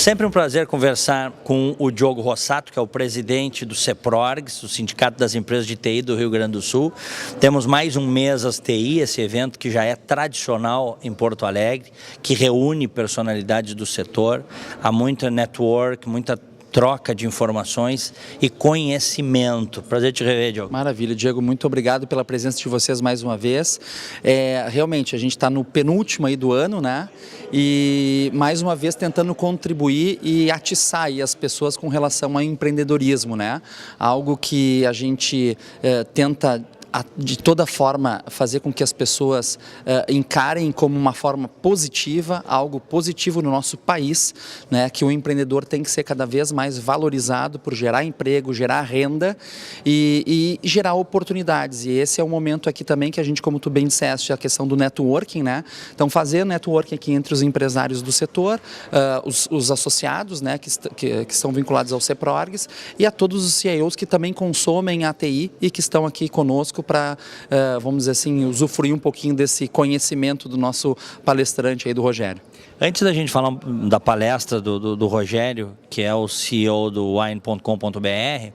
Sempre um prazer conversar com o Diogo Rossato, que é o presidente do CEPRORGS, o Sindicato das Empresas de TI do Rio Grande do Sul. Temos mais um Mesas TI, esse evento que já é tradicional em Porto Alegre, que reúne personalidades do setor. Há muita network, muita troca de informações e conhecimento. Prazer te rever, Diogo. Maravilha, Diego, muito obrigado pela presença de vocês mais uma vez. Realmente, a gente está no penúltimo aí do ano, né? E mais uma vez tentando contribuir e atiçar aí as pessoas com relação ao empreendedorismo, né? Algo que a gente tenta de toda forma fazer com que as pessoas encarem como uma forma positiva, algo positivo no nosso país, né, que o empreendedor tem que ser cada vez mais valorizado por gerar emprego, gerar renda e gerar oportunidades. E esse é o momento aqui também que a gente, como tu bem disseste, a questão do networking, né? Então fazer networking aqui entre os empresários do setor, os associados, né, que estão vinculados ao CEPRORGS e a todos os CIOs que também consomem a TI e que estão aqui conosco para, vamos dizer assim, usufruir um pouquinho desse conhecimento do nosso palestrante aí, do Rogério. Antes da gente falar da palestra do Rogério, que é o CEO do wine.com.br,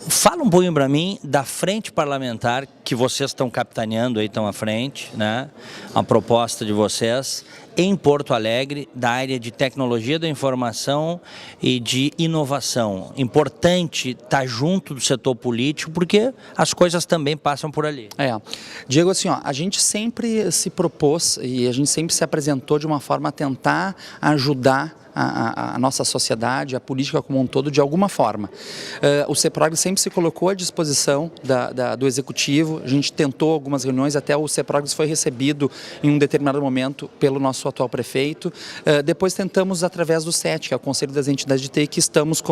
fala um pouquinho para mim da frente parlamentar que vocês estão capitaneando aí, estão à frente, né? A proposta de vocês em Porto Alegre, da área de tecnologia da informação e de inovação. Importante estar junto do setor político, porque as coisas também passam por ali. Diego, assim, ó, a gente sempre se propôs e a gente sempre se apresentou de uma forma a tentar ajudar a nossa sociedade, a política como um todo, de alguma forma. O CEPRORGS sempre se colocou à disposição do Executivo, a gente tentou algumas reuniões, até o CEPRORGS foi recebido em um determinado momento pelo nosso atual prefeito. Depois tentamos através do SET, que é o Conselho das Entidades de TI, que estamos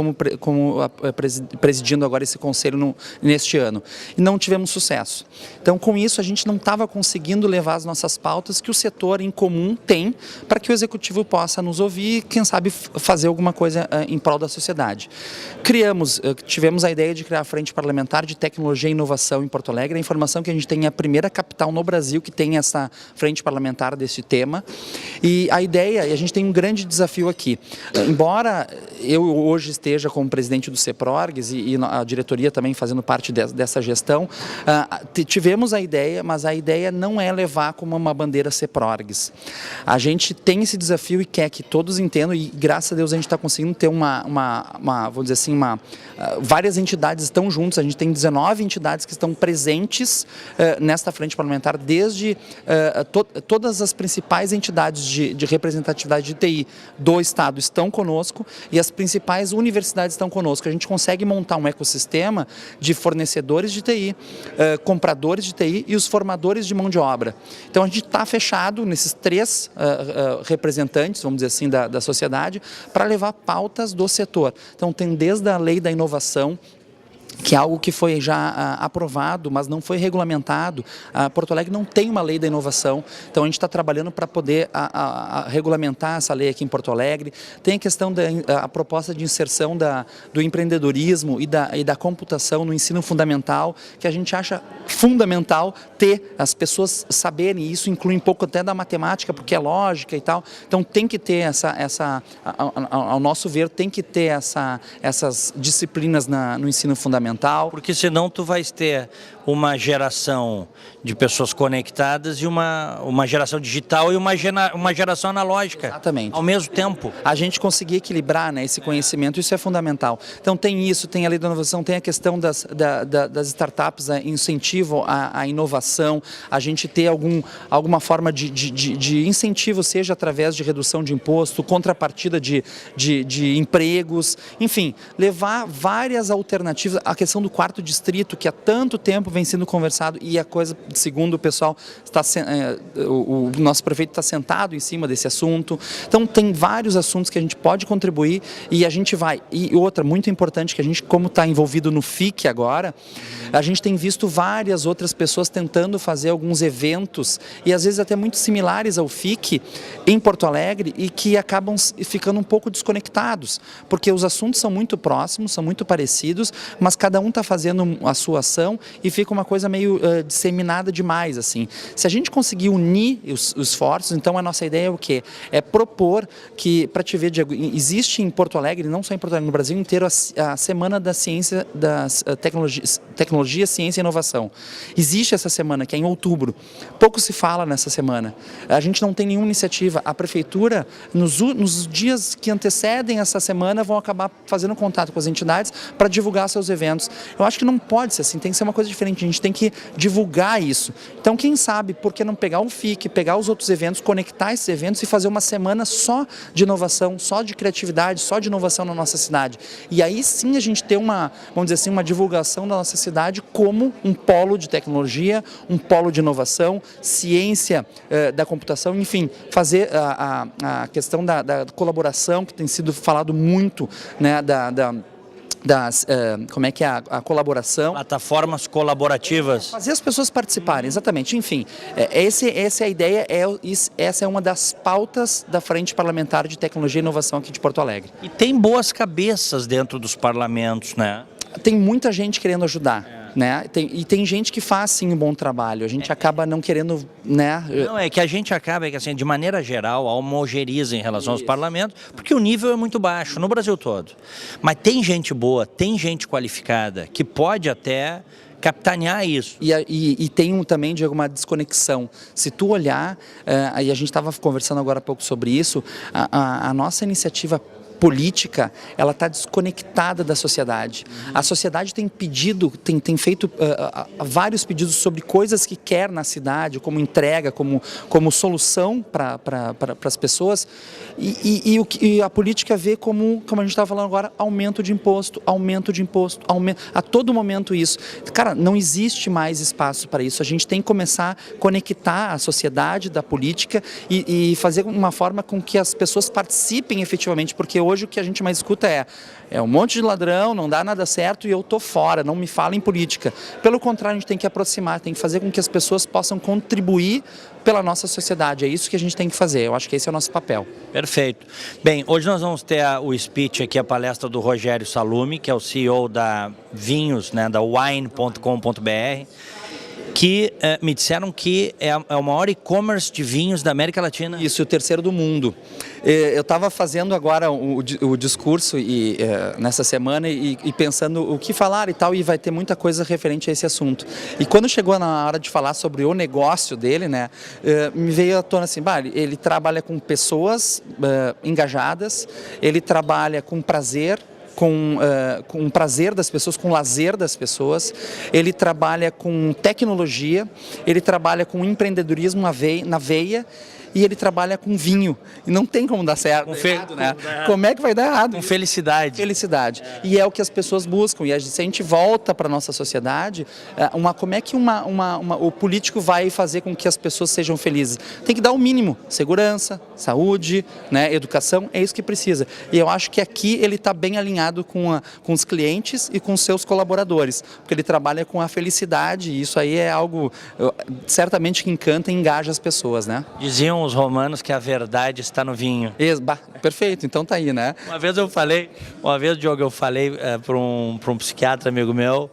presidindo agora esse conselho neste ano. E não tivemos sucesso. Então, com isso, a gente não estava conseguindo levar as nossas pautas que o setor em comum tem para que o Executivo possa nos ouvir e, quem sabe, fazer alguma coisa em prol da sociedade. Tivemos a ideia de criar a Frente Parlamentar de Tecnologia e Inovação em Porto Alegre. A informação que a gente tem é a primeira capital no Brasil que tem essa frente parlamentar desse tema. E a ideia, e a gente tem um grande desafio aqui. Embora eu hoje esteja como presidente do CEPRORGS e a diretoria também fazendo parte dessa gestão, tivemos a ideia, mas a ideia não é levar como uma bandeira CEPRORGS. A gente tem esse desafio e quer que todos entendam, e graças a Deus a gente está conseguindo ter vou dizer assim, várias entidades estão juntas, a gente tem 19 entidades que estão presentes nesta frente parlamentar, desde todas as principais entidades de representatividade de TI do Estado estão conosco e as principais universidades estão conosco. A gente consegue montar um ecossistema de fornecedores de TI, compradores de TI e os formadores de mão de obra. Então a gente está fechado nesses três representantes, vamos dizer assim, da sociedade, para levar pautas do setor. Então tem desde a lei da inovação, que é algo que foi já aprovado, mas não foi regulamentado. Porto Alegre não tem uma lei da inovação, então a gente está trabalhando para poder regulamentar essa lei aqui em Porto Alegre. Tem a questão da proposta de inserção do empreendedorismo e da computação no ensino fundamental, que a gente acha fundamental ter as pessoas saberem, e isso inclui um pouco até da matemática, porque é lógica e tal. Então tem que ter ao nosso ver, tem que ter essas disciplinas no ensino fundamental. Porque senão tu vais ter uma geração de pessoas conectadas e uma geração digital e uma geração analógica. Exatamente. Ao mesmo tempo. A gente conseguir equilibrar, né, esse conhecimento, isso é fundamental. Então tem isso, tem a lei da inovação, tem a questão das startups, incentivo à inovação, a gente ter alguma forma de incentivo, seja através de redução de imposto, contrapartida de empregos, enfim, levar várias alternativas. A questão do quarto distrito, que há tanto tempo vem sendo conversado e a coisa, segundo o pessoal, o nosso prefeito está sentado em cima desse assunto. Então tem vários assuntos que a gente pode contribuir e a gente vai. E outra, muito importante, que a gente, como está envolvido no FIC agora, a gente tem visto várias outras pessoas tentando fazer alguns eventos e às vezes até muito similares ao FIC em Porto Alegre e que acabam ficando um pouco desconectados, porque os assuntos são muito próximos, são muito parecidos, mas cada cada um está fazendo a sua ação e fica uma coisa meio disseminada demais, assim. Se a gente conseguir unir os esforços, então a nossa ideia é o quê? É propor que, para te ver, Diego, existe em Porto Alegre, não só em Porto Alegre, no Brasil inteiro, a Semana da Ciência, das Tecnologia, Ciência e Inovação. Existe essa semana, que é em outubro. Pouco se fala nessa semana. A gente não tem nenhuma iniciativa. A prefeitura, nos dias que antecedem essa semana, vão acabar fazendo contato com as entidades para divulgar seus eventos. Eu acho que não pode ser assim, tem que ser uma coisa diferente. A gente tem que divulgar isso. Então, quem sabe, por que não pegar o FIC, pegar os outros eventos, conectar esses eventos e fazer uma semana só de inovação, só de criatividade, só de inovação na nossa cidade. E aí sim a gente ter vamos dizer assim, uma divulgação da nossa cidade como um polo de tecnologia, um polo de inovação, ciência da computação, enfim, fazer a questão da colaboração, que tem sido falado muito, né, como é que é a colaboração. Plataformas colaborativas. Fazer as pessoas participarem, exatamente. Enfim, essa é a ideia, essa é uma das pautas da Frente Parlamentar de Tecnologia e Inovação aqui de Porto Alegre. E tem boas cabeças dentro dos parlamentos, né? Tem muita gente querendo ajudar. Né? Tem gente que faz sim um bom trabalho, a gente acaba não querendo, né? Não, é que a gente acaba, assim, de maneira geral, homogeneiza em relação aos parlamentos, porque o nível é muito baixo no Brasil todo. Mas tem gente boa, tem gente qualificada, que pode até capitanear isso. E tem também, Diego, uma desconexão. Se tu olhar, e a gente estava conversando agora há pouco sobre isso, a nossa iniciativa política, ela está desconectada da sociedade. A sociedade tem pedido, tem feito vários pedidos sobre coisas que quer na cidade, como entrega, como solução para as pessoas, e a política vê como a gente estava falando agora, aumento de imposto, a todo momento isso. Cara, não existe mais espaço para isso, a gente tem que começar a conectar a sociedade da política e fazer uma forma com que as pessoas participem efetivamente, porque hoje o que a gente mais escuta é um monte de ladrão, não dá nada certo e eu tô fora, não me fala em política. Pelo contrário, a gente tem que aproximar, tem que fazer com que as pessoas possam contribuir pela nossa sociedade. É isso que a gente tem que fazer, eu acho que esse é o nosso papel. Perfeito. Bem, hoje nós vamos ter o speech aqui, a palestra do Rogério Salumi, que é o CEO da Vinhos, né, da wine.com.br, que me disseram que é o maior e-commerce de vinhos da América Latina. Isso, o terceiro do mundo. Eu estava fazendo agora o discurso nessa semana e pensando o que falar e tal, e vai ter muita coisa referente a esse assunto. E quando chegou na hora de falar sobre o negócio dele, né, me veio à tona assim, ele trabalha com pessoas engajadas, ele trabalha com prazer, com o prazer das pessoas, com o lazer das pessoas, ele trabalha com tecnologia, ele trabalha com empreendedorismo na veia, e ele trabalha com vinho. E não tem como dar certo, errado, né? Como é que vai dar errado? Com felicidade. Felicidade. E é o que as pessoas buscam. E se a gente volta para a nossa sociedade, como é que o político vai fazer com que as pessoas sejam felizes? Tem que dar o mínimo. Segurança, saúde, né, educação, é isso que precisa. E eu acho que aqui ele está bem alinhado com os clientes e com os seus colaboradores. Porque ele trabalha com a felicidade e isso aí é algo certamente que encanta e engaja as pessoas, né? Diziam os romanos que a verdade está no vinho. Perfeito, então tá aí, né? Uma vez, Diogo, eu falei para um psiquiatra amigo meu,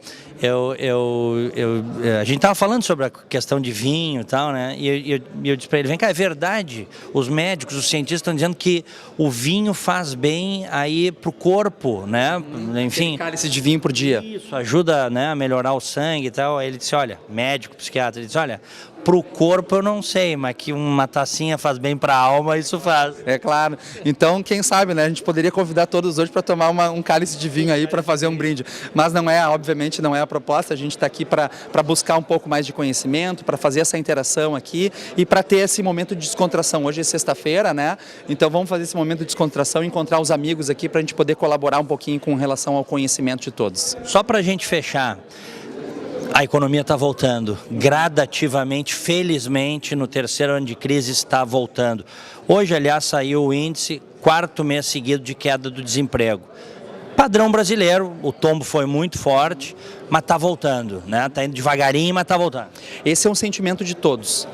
a gente estava falando sobre a questão de vinho e tal, né? E eu disse para ele, vem cá, é verdade, os médicos, os cientistas estão dizendo que o vinho faz bem aí pro corpo, né? Enfim. Um cálice de vinho por dia. Isso, ajuda, né, a melhorar o sangue e tal. Aí ele disse, olha, médico, psiquiatra, ele disse, olha, pro corpo eu não sei, mas que uma tacinha faz bem para a alma, isso faz. É claro. Então, quem sabe, né? A gente poderia convidar todos hoje para tomar um cálice de vinho aí para fazer um brinde. Mas obviamente não é a proposta. A gente está aqui para buscar um pouco mais de conhecimento, para fazer essa interação aqui e para ter esse momento de descontração. Hoje é sexta-feira, né? Então vamos fazer esse momento de descontração, encontrar os amigos aqui para a gente poder colaborar um pouquinho com relação ao conhecimento de todos. Só para a gente fechar. A economia está voltando, gradativamente, felizmente, no terceiro ano de crise está voltando. Hoje, aliás, saiu o índice, 4º mês seguido de queda do desemprego. Padrão brasileiro, o tombo foi muito forte, mas está voltando, né? Está indo devagarinho, mas está voltando. Esse é um sentimento de todos.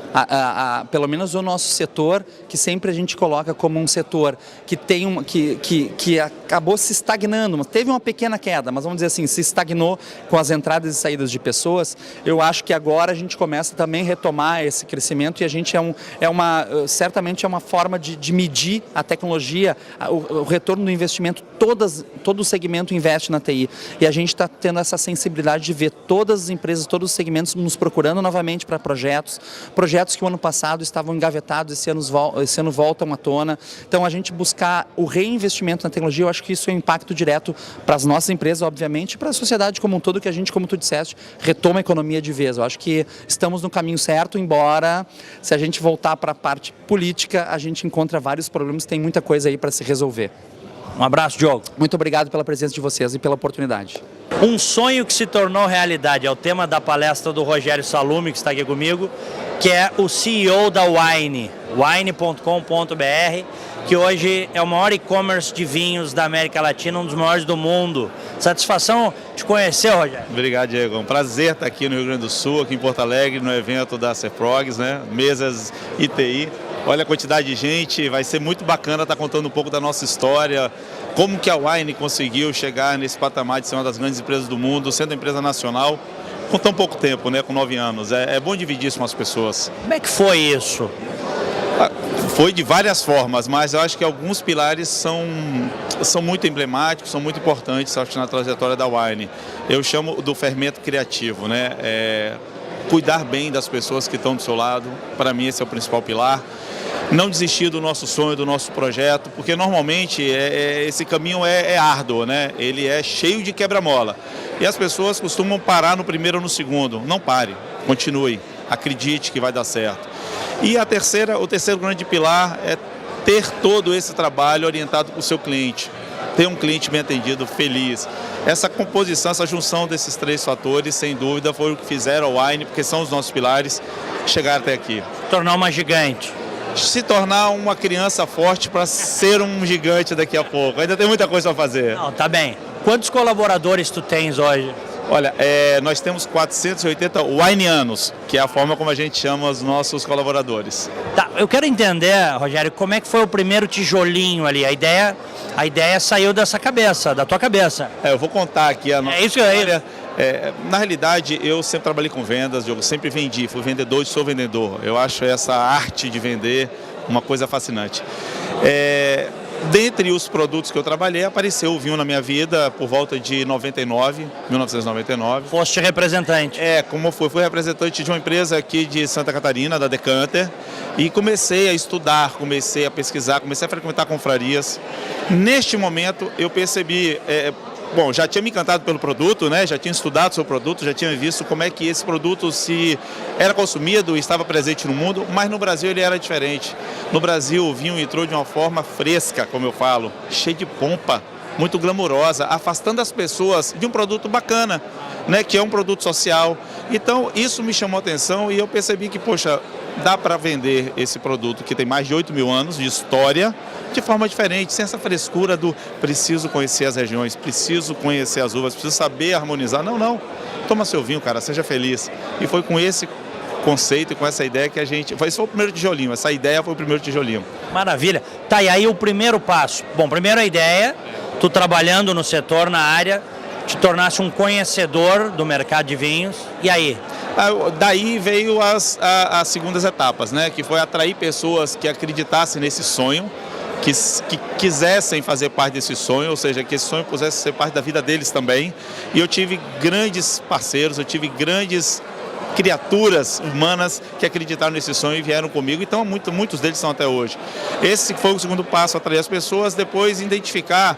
Pelo menos o nosso setor, que sempre a gente coloca como um setor que tem que acabou se estagnando, mas teve uma pequena queda, mas vamos dizer assim, se estagnou com as entradas e saídas de pessoas. Eu acho que agora a gente começa também a retomar esse crescimento e a gente certamente é uma forma de medir a tecnologia, o retorno do investimento. Todo o segmento investe na TI e a gente está tendo essa sensibilidade de ver todas as empresas, todos os segmentos nos procurando novamente para projetos que o ano passado estavam engavetados, esse ano voltam à tona. Então a gente buscar o reinvestimento na tecnologia, eu acho que isso é um impacto direto para as nossas empresas, obviamente, e para a sociedade como um todo, que a gente, como tu disseste, retoma a economia de vez. Eu acho que estamos no caminho certo, embora se a gente voltar para a parte política, a gente encontra vários problemas, tem muita coisa aí para se resolver. Um abraço, Diogo. Muito obrigado pela presença de vocês e pela oportunidade. Um sonho que se tornou realidade é o tema da palestra do Rogério Salumi, que está aqui comigo, que é o CEO da Wine, wine.com.br, que hoje é o maior e-commerce de vinhos da América Latina, um dos maiores do mundo. Satisfação te conhecer, Rogério. Obrigado, Diego. É um prazer estar aqui no Rio Grande do Sul, aqui em Porto Alegre, no evento da Ceprogs, né? Mesas ITI. Olha a quantidade de gente, vai ser muito bacana estar contando um pouco da nossa história, como que a Wine conseguiu chegar nesse patamar de ser uma das grandes empresas do mundo, sendo empresa nacional, com tão pouco tempo, né? Com 9 anos. É bom dividir isso com as pessoas. Como é que foi isso? Foi de várias formas, mas eu acho que alguns pilares são muito emblemáticos, são muito importantes, acho, na trajetória da Wine. Eu chamo do fermento criativo, né? Cuidar bem das pessoas que estão do seu lado, para mim esse é o principal pilar. Não desistir do nosso sonho, do nosso projeto, porque normalmente esse caminho é árduo, né? Ele é cheio de quebra-mola. E as pessoas costumam parar no primeiro ou no segundo. Não pare, continue, acredite que vai dar certo. E o terceiro grande pilar é ter todo esse trabalho orientado para o seu cliente. Ter um cliente bem atendido, feliz. Essa composição, essa junção desses 3 fatores, sem dúvida, foi o que fizeram a Wine, porque são os nossos pilares, chegar até aqui. Tornar uma gigante. Se tornar uma criança forte para ser um gigante daqui a pouco. Ainda tem muita coisa para fazer. Não, tá bem. Quantos colaboradores tu tens hoje? Olha, nós temos 480 wineanos, que é a forma como a gente chama os nossos colaboradores. Tá, eu quero entender, Rogério, como é que foi o primeiro tijolinho ali? A ideia saiu dessa cabeça, da tua cabeça. Eu vou contar aqui a nossa isso que eu história. Na realidade, eu sempre trabalhei com vendas, eu sempre vendi, fui vendedor e sou vendedor. Eu acho essa arte de vender uma coisa fascinante. Dentre os produtos que eu trabalhei, apareceu o vinho na minha vida por volta de 1999. Foste representante. Fui representante de uma empresa aqui de Santa Catarina, da Decanter, e comecei a estudar, comecei a pesquisar, comecei a frequentar confrarias. Neste momento, eu percebi... já tinha me encantado pelo produto, né? Já tinha estudado sobre o produto, já tinha visto como é que esse produto se era consumido e estava presente no mundo, mas no Brasil ele era diferente. No Brasil o vinho entrou de uma forma fresca, como eu falo, cheio de pompa, muito glamurosa, afastando as pessoas de um produto bacana, né? Que é um produto social. Então isso me chamou a atenção e eu percebi que, poxa, dá para vender esse produto que tem mais de 8 mil anos de história, de forma diferente, sem essa frescura do preciso conhecer as regiões, preciso conhecer as uvas, preciso saber harmonizar. Não, toma seu vinho, cara, seja feliz. E foi com esse conceito e com essa ideia que a gente... Esse foi o primeiro tijolinho, essa ideia foi o primeiro tijolinho. Maravilha. Tá, e aí o primeiro passo? Bom, primeiro a ideia, tu trabalhando no setor, na área, te tornasse um conhecedor do mercado de vinhos, e aí? Daí veio as segundas etapas, né? Que foi atrair pessoas que acreditassem nesse sonho, que quisessem fazer parte desse sonho, ou seja, que esse sonho pudesse ser parte da vida deles também. E eu tive grandes parceiros, eu tive grandes criaturas humanas que acreditaram nesse sonho e vieram comigo, então muitos deles são até hoje. Esse foi o segundo passo, atrair as pessoas, depois identificar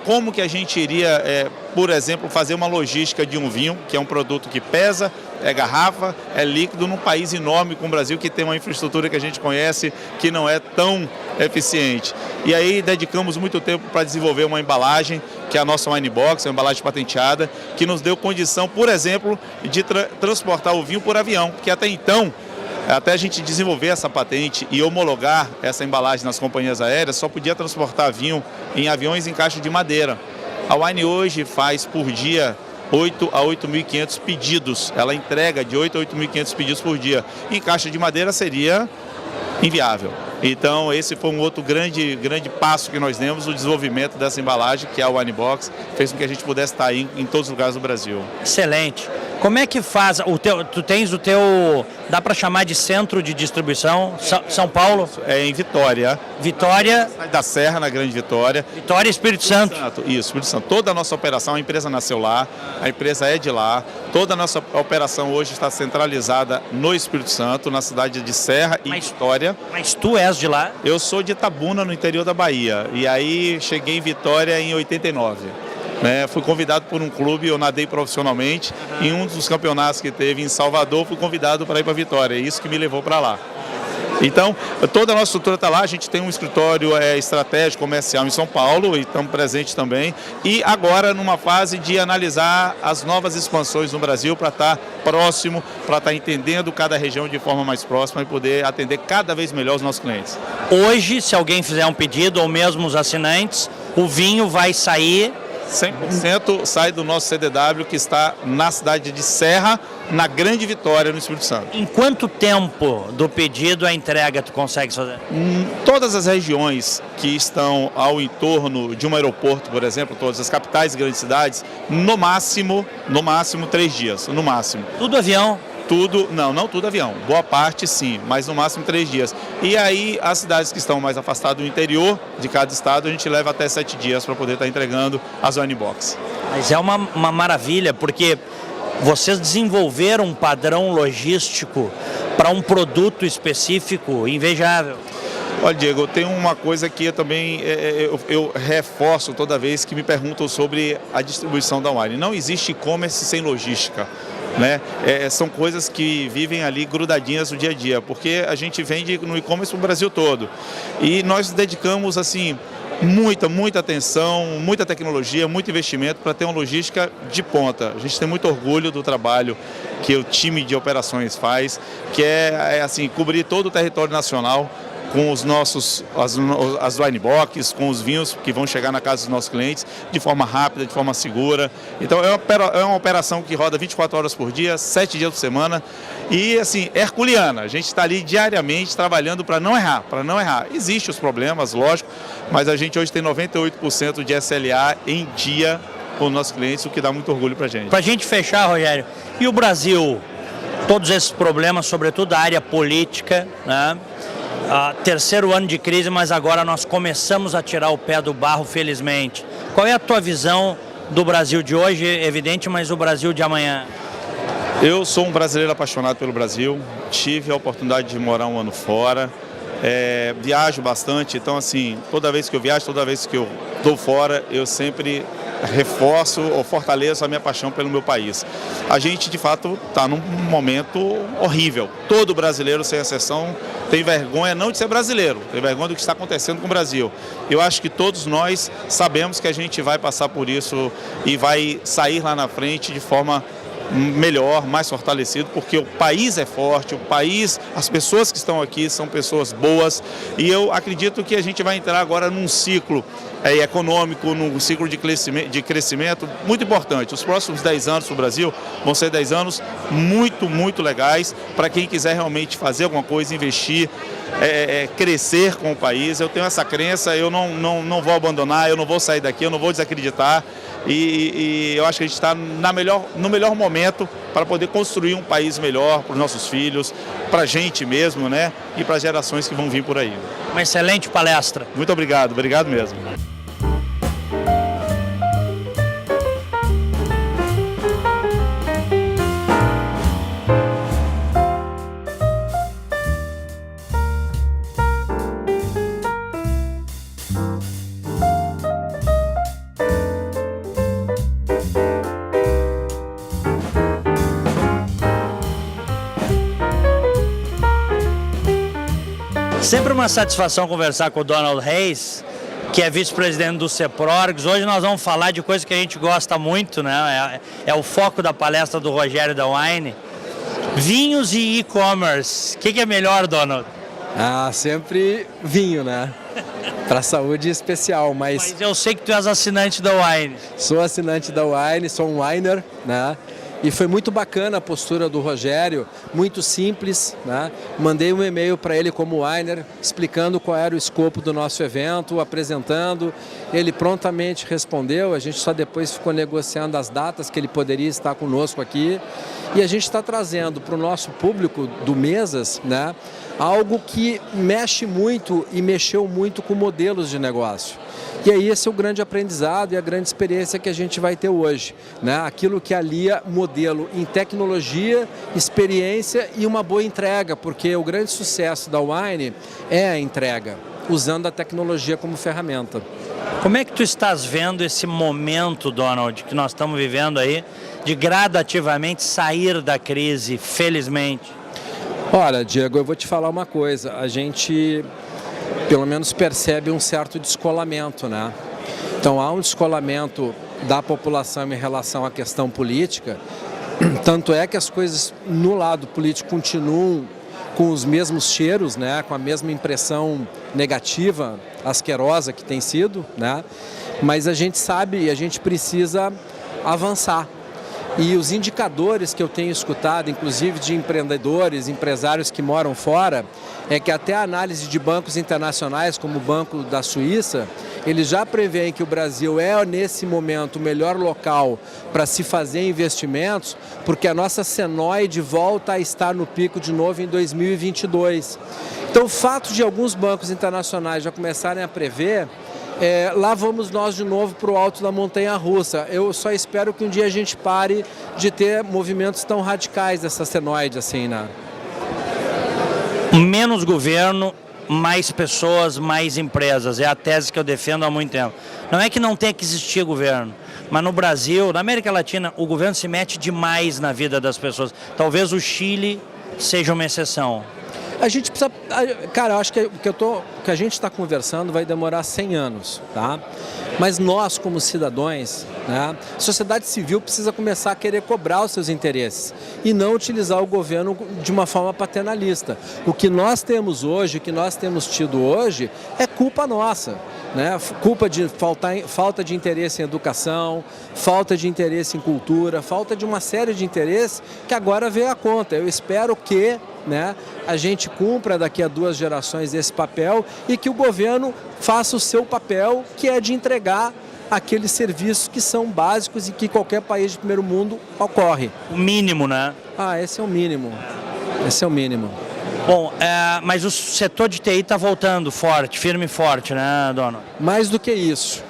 como que a gente iria, por exemplo, fazer uma logística de um vinho, que é um produto que pesa, é garrafa, é líquido, num país enorme como o Brasil, que tem uma infraestrutura que a gente conhece, que não é tão eficiente. E aí dedicamos muito tempo para desenvolver uma embalagem, que é a nossa Wine Box, uma embalagem patenteada, que nos deu condição, por exemplo, de transportar o vinho por avião, porque até então, até a gente desenvolver essa patente e homologar essa embalagem nas companhias aéreas, só podia transportar vinho em aviões em caixa de madeira. A Wine hoje faz por dia 8 a 8.500 pedidos. Ela entrega de 8 a 8.500 pedidos por dia. Em caixa de madeira seria inviável. Então, esse foi um outro grande passo que nós demos, o desenvolvimento dessa embalagem, que é o Winebox, fez com que a gente pudesse estar aí em todos os lugares do Brasil. Excelente. Como é que faz? Tu tens o teu, dá para chamar de centro de distribuição, São Paulo? É em Vitória. Vitória. Sai da Serra, na Grande Vitória. Vitória e Espírito Santo. Isso, Espírito Santo. Toda a nossa operação, a empresa nasceu lá, a empresa é de lá. Toda a nossa operação hoje está centralizada no Espírito Santo, na cidade de Serra e Vitória. Mas tu és de lá? Eu sou de Itabuna, no interior da Bahia. E aí cheguei em Vitória em 89. Fui convidado por um clube, eu nadei profissionalmente, em um dos campeonatos que teve em Salvador, fui convidado para ir para Vitória, é isso que me levou para lá. Então, toda a nossa estrutura está lá, a gente tem um escritório estratégico comercial em São Paulo, e estamos presentes também, e agora numa fase de analisar as novas expansões no Brasil para estar próximo, para estar entendendo cada região de forma mais próxima e poder atender cada vez melhor os nossos clientes. Hoje, se alguém fizer um pedido, ou mesmo os assinantes, o vinho vai sair... 100% sai do nosso CDW, que está na cidade de Serra, na Grande Vitória, no Espírito Santo. Em quanto tempo do pedido a entrega tu consegue fazer? Todas as regiões que estão ao entorno de um aeroporto, por exemplo, todas as capitais e grandes cidades, no máximo 3 dias, no máximo. Tudo avião? Tudo, não tudo avião, boa parte sim, mas no máximo 3 dias. E aí as cidades que estão mais afastadas do interior de cada estado, a gente leva até 7 dias para poder estar entregando as Winebox. Mas é uma maravilha, porque vocês desenvolveram um padrão logístico para um produto específico invejável. Olha, Diego, tem uma coisa que eu também eu reforço toda vez que me perguntam sobre a distribuição da wine. Não existe e-commerce sem logística. São coisas que vivem ali grudadinhas no dia a dia, porque a gente vende no e-commerce para o Brasil todo. E nós dedicamos assim muita atenção, muita tecnologia, muito investimento para ter uma logística de ponta. A gente tem muito orgulho do trabalho que o time de operações faz, que é assim, cobrir todo o território nacional com os nossos, as Winebox, com os vinhos que vão chegar na casa dos nossos clientes de forma rápida, de forma segura. Então é uma operação que roda 24 horas por dia, 7 dias por semana e assim, herculeana. A gente está ali diariamente trabalhando para não errar, Existem os problemas, lógico, mas a gente hoje tem 98% de SLA em dia com os nossos clientes, o que dá muito orgulho para a gente. Para a gente fechar, Rogério, e o Brasil? Todos esses problemas, sobretudo a área política, né? Terceiro ano de crise, mas agora nós começamos a tirar o pé do barro, felizmente. Qual é a tua visão do Brasil de hoje, evidente, mas o Brasil de amanhã? Eu sou um brasileiro apaixonado pelo Brasil, tive a oportunidade de morar um ano fora, viajo bastante, então assim, toda vez que eu viajo, toda vez que eu estou fora, eu sempre reforço ou fortaleço a minha paixão pelo meu país. A gente, de fato, está num momento horrível. Todo brasileiro, sem exceção, tem vergonha não de ser brasileiro, tem vergonha do que está acontecendo com o Brasil. Eu acho que todos nós sabemos que a gente vai passar por isso e vai sair lá na frente de forma melhor, mais fortalecido, porque o país é forte, o país, as pessoas que estão aqui são pessoas boas e eu acredito que a gente vai entrar agora num ciclo econômico, num ciclo de crescimento muito importante. Os próximos 10 anos para o Brasil vão ser 10 anos muito legais para quem quiser realmente fazer alguma coisa, investir, crescer com o país. Eu tenho essa crença, eu não vou abandonar, eu não vou sair daqui, eu não vou desacreditar e eu acho que a gente está no melhor momento para poder construir um país melhor para os nossos filhos, para a gente mesmo, né? E para as gerações que vão vir por aí. Uma excelente palestra. Muito obrigado mesmo. Sempre uma satisfação conversar com o Donald Reis, que é vice-presidente do CEPRORGS. Hoje nós vamos falar de coisa que a gente gosta muito, né? É o foco da palestra do Rogério da Wine. Vinhos e e-commerce. O que é melhor, Donald? Sempre vinho, né? Para a saúde especial, Mas eu sei que tu és assinante da Wine. Sou assinante da Wine, sou um winer, né? E foi muito bacana a postura do Rogério, muito simples, né? Mandei um e-mail para ele como winer, explicando qual era o escopo do nosso evento, apresentando. Ele prontamente respondeu, a gente só depois ficou negociando as datas que ele poderia estar conosco aqui. E a gente está trazendo para o nosso público do Mesas, né, algo que mexe muito e mexeu muito com modelos de negócio. E aí esse é o grande aprendizado e a grande experiência que a gente vai ter hoje, né? Aquilo que alia modelo em tecnologia, experiência e uma boa entrega, porque o grande sucesso da Wine é a entrega, usando a tecnologia como ferramenta. Como é que tu estás vendo esse momento, Donald, que nós estamos vivendo aí, de gradativamente sair da crise, felizmente? Olha, Diego, eu vou te falar uma coisa, a gente pelo menos percebe um certo descolamento, né? Então há um descolamento da população em relação à questão política, tanto é que as coisas no lado político continuam com os mesmos cheiros, né? Com a mesma impressão negativa, asquerosa que tem sido, né? Mas a gente sabe e a gente precisa avançar. E os indicadores que eu tenho escutado, inclusive de empreendedores, empresários que moram fora, é que até a análise de bancos internacionais, como o Banco da Suíça, eles já preveem que o Brasil é, nesse momento, o melhor local para se fazer investimentos, porque a nossa senoide volta a estar no pico de novo em 2022. Então, o fato de alguns bancos internacionais já começarem a prever, lá vamos nós de novo para o alto da montanha-russa. Eu só espero que um dia a gente pare de ter movimentos tão radicais dessa senoide, assim, né? Menos governo, mais pessoas, mais empresas. É a tese que eu defendo há muito tempo. Não é que não tenha que existir governo, mas no Brasil, na América Latina, o governo se mete demais na vida das pessoas. Talvez o Chile seja uma exceção. A gente precisa... Cara, eu acho que o que a gente está conversando vai demorar 100 anos, tá? Mas nós, como cidadãos, né, a sociedade civil precisa começar a querer cobrar os seus interesses e não utilizar o governo de uma forma paternalista. O que nós temos hoje, o que nós temos tido hoje, é culpa nossa, né? Culpa de falta de interesse em educação, falta de interesse em cultura, falta de uma série de interesses que agora veio à conta. Eu espero que, né, a gente cumpra daqui a 2 gerações esse papel e que o governo faça o seu papel, que é de entregar aqueles serviços que são básicos e que qualquer país de primeiro mundo ocorre. O mínimo, né? Esse é o mínimo. Esse é o mínimo. Bom, mas o setor de TI está voltando forte, firme e forte, né, Donald? Mais do que isso,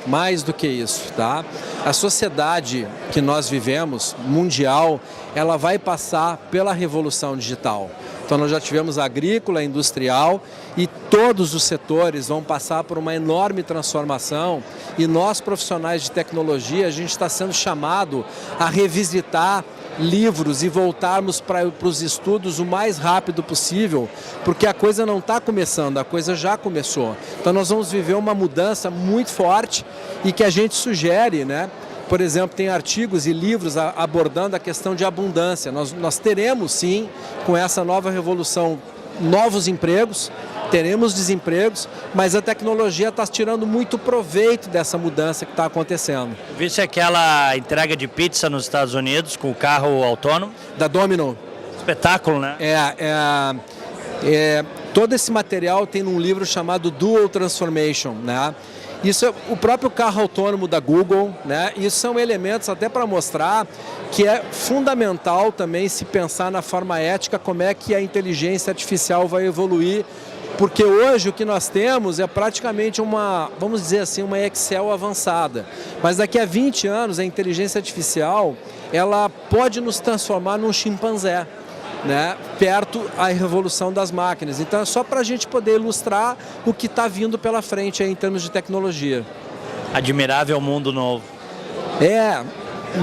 tá? A sociedade que nós vivemos, mundial, ela vai passar pela revolução digital. Então nós já tivemos a agrícola, a industrial e todos os setores vão passar por uma enorme transformação e nós profissionais de tecnologia, a gente está sendo chamado a revisitar livros e voltarmos para os estudos o mais rápido possível, porque a coisa não está começando, a coisa já começou. Então nós vamos viver uma mudança muito forte e que a gente sugere, né? Por exemplo, tem artigos e livros abordando a questão de abundância. Nós teremos, sim, com essa nova revolução, novos empregos, teremos desempregos, mas a tecnologia está tirando muito proveito dessa mudança que está acontecendo. Viste aquela entrega de pizza nos Estados Unidos com o carro autônomo? Da Domino. Espetáculo, né? Todo esse material tem num livro chamado Dual Transformation, né? Isso é o próprio carro autônomo da Google, né? Isso são elementos até para mostrar que é fundamental também se pensar na forma ética como é que a inteligência artificial vai evoluir, porque hoje o que nós temos é praticamente uma, vamos dizer assim, uma Excel avançada. Mas daqui a 20 anos a inteligência artificial, ela pode nos transformar num chimpanzé, né, perto a revolução das máquinas. Então é só para a gente poder ilustrar o que está vindo pela frente aí em termos de tecnologia. Admirável mundo novo.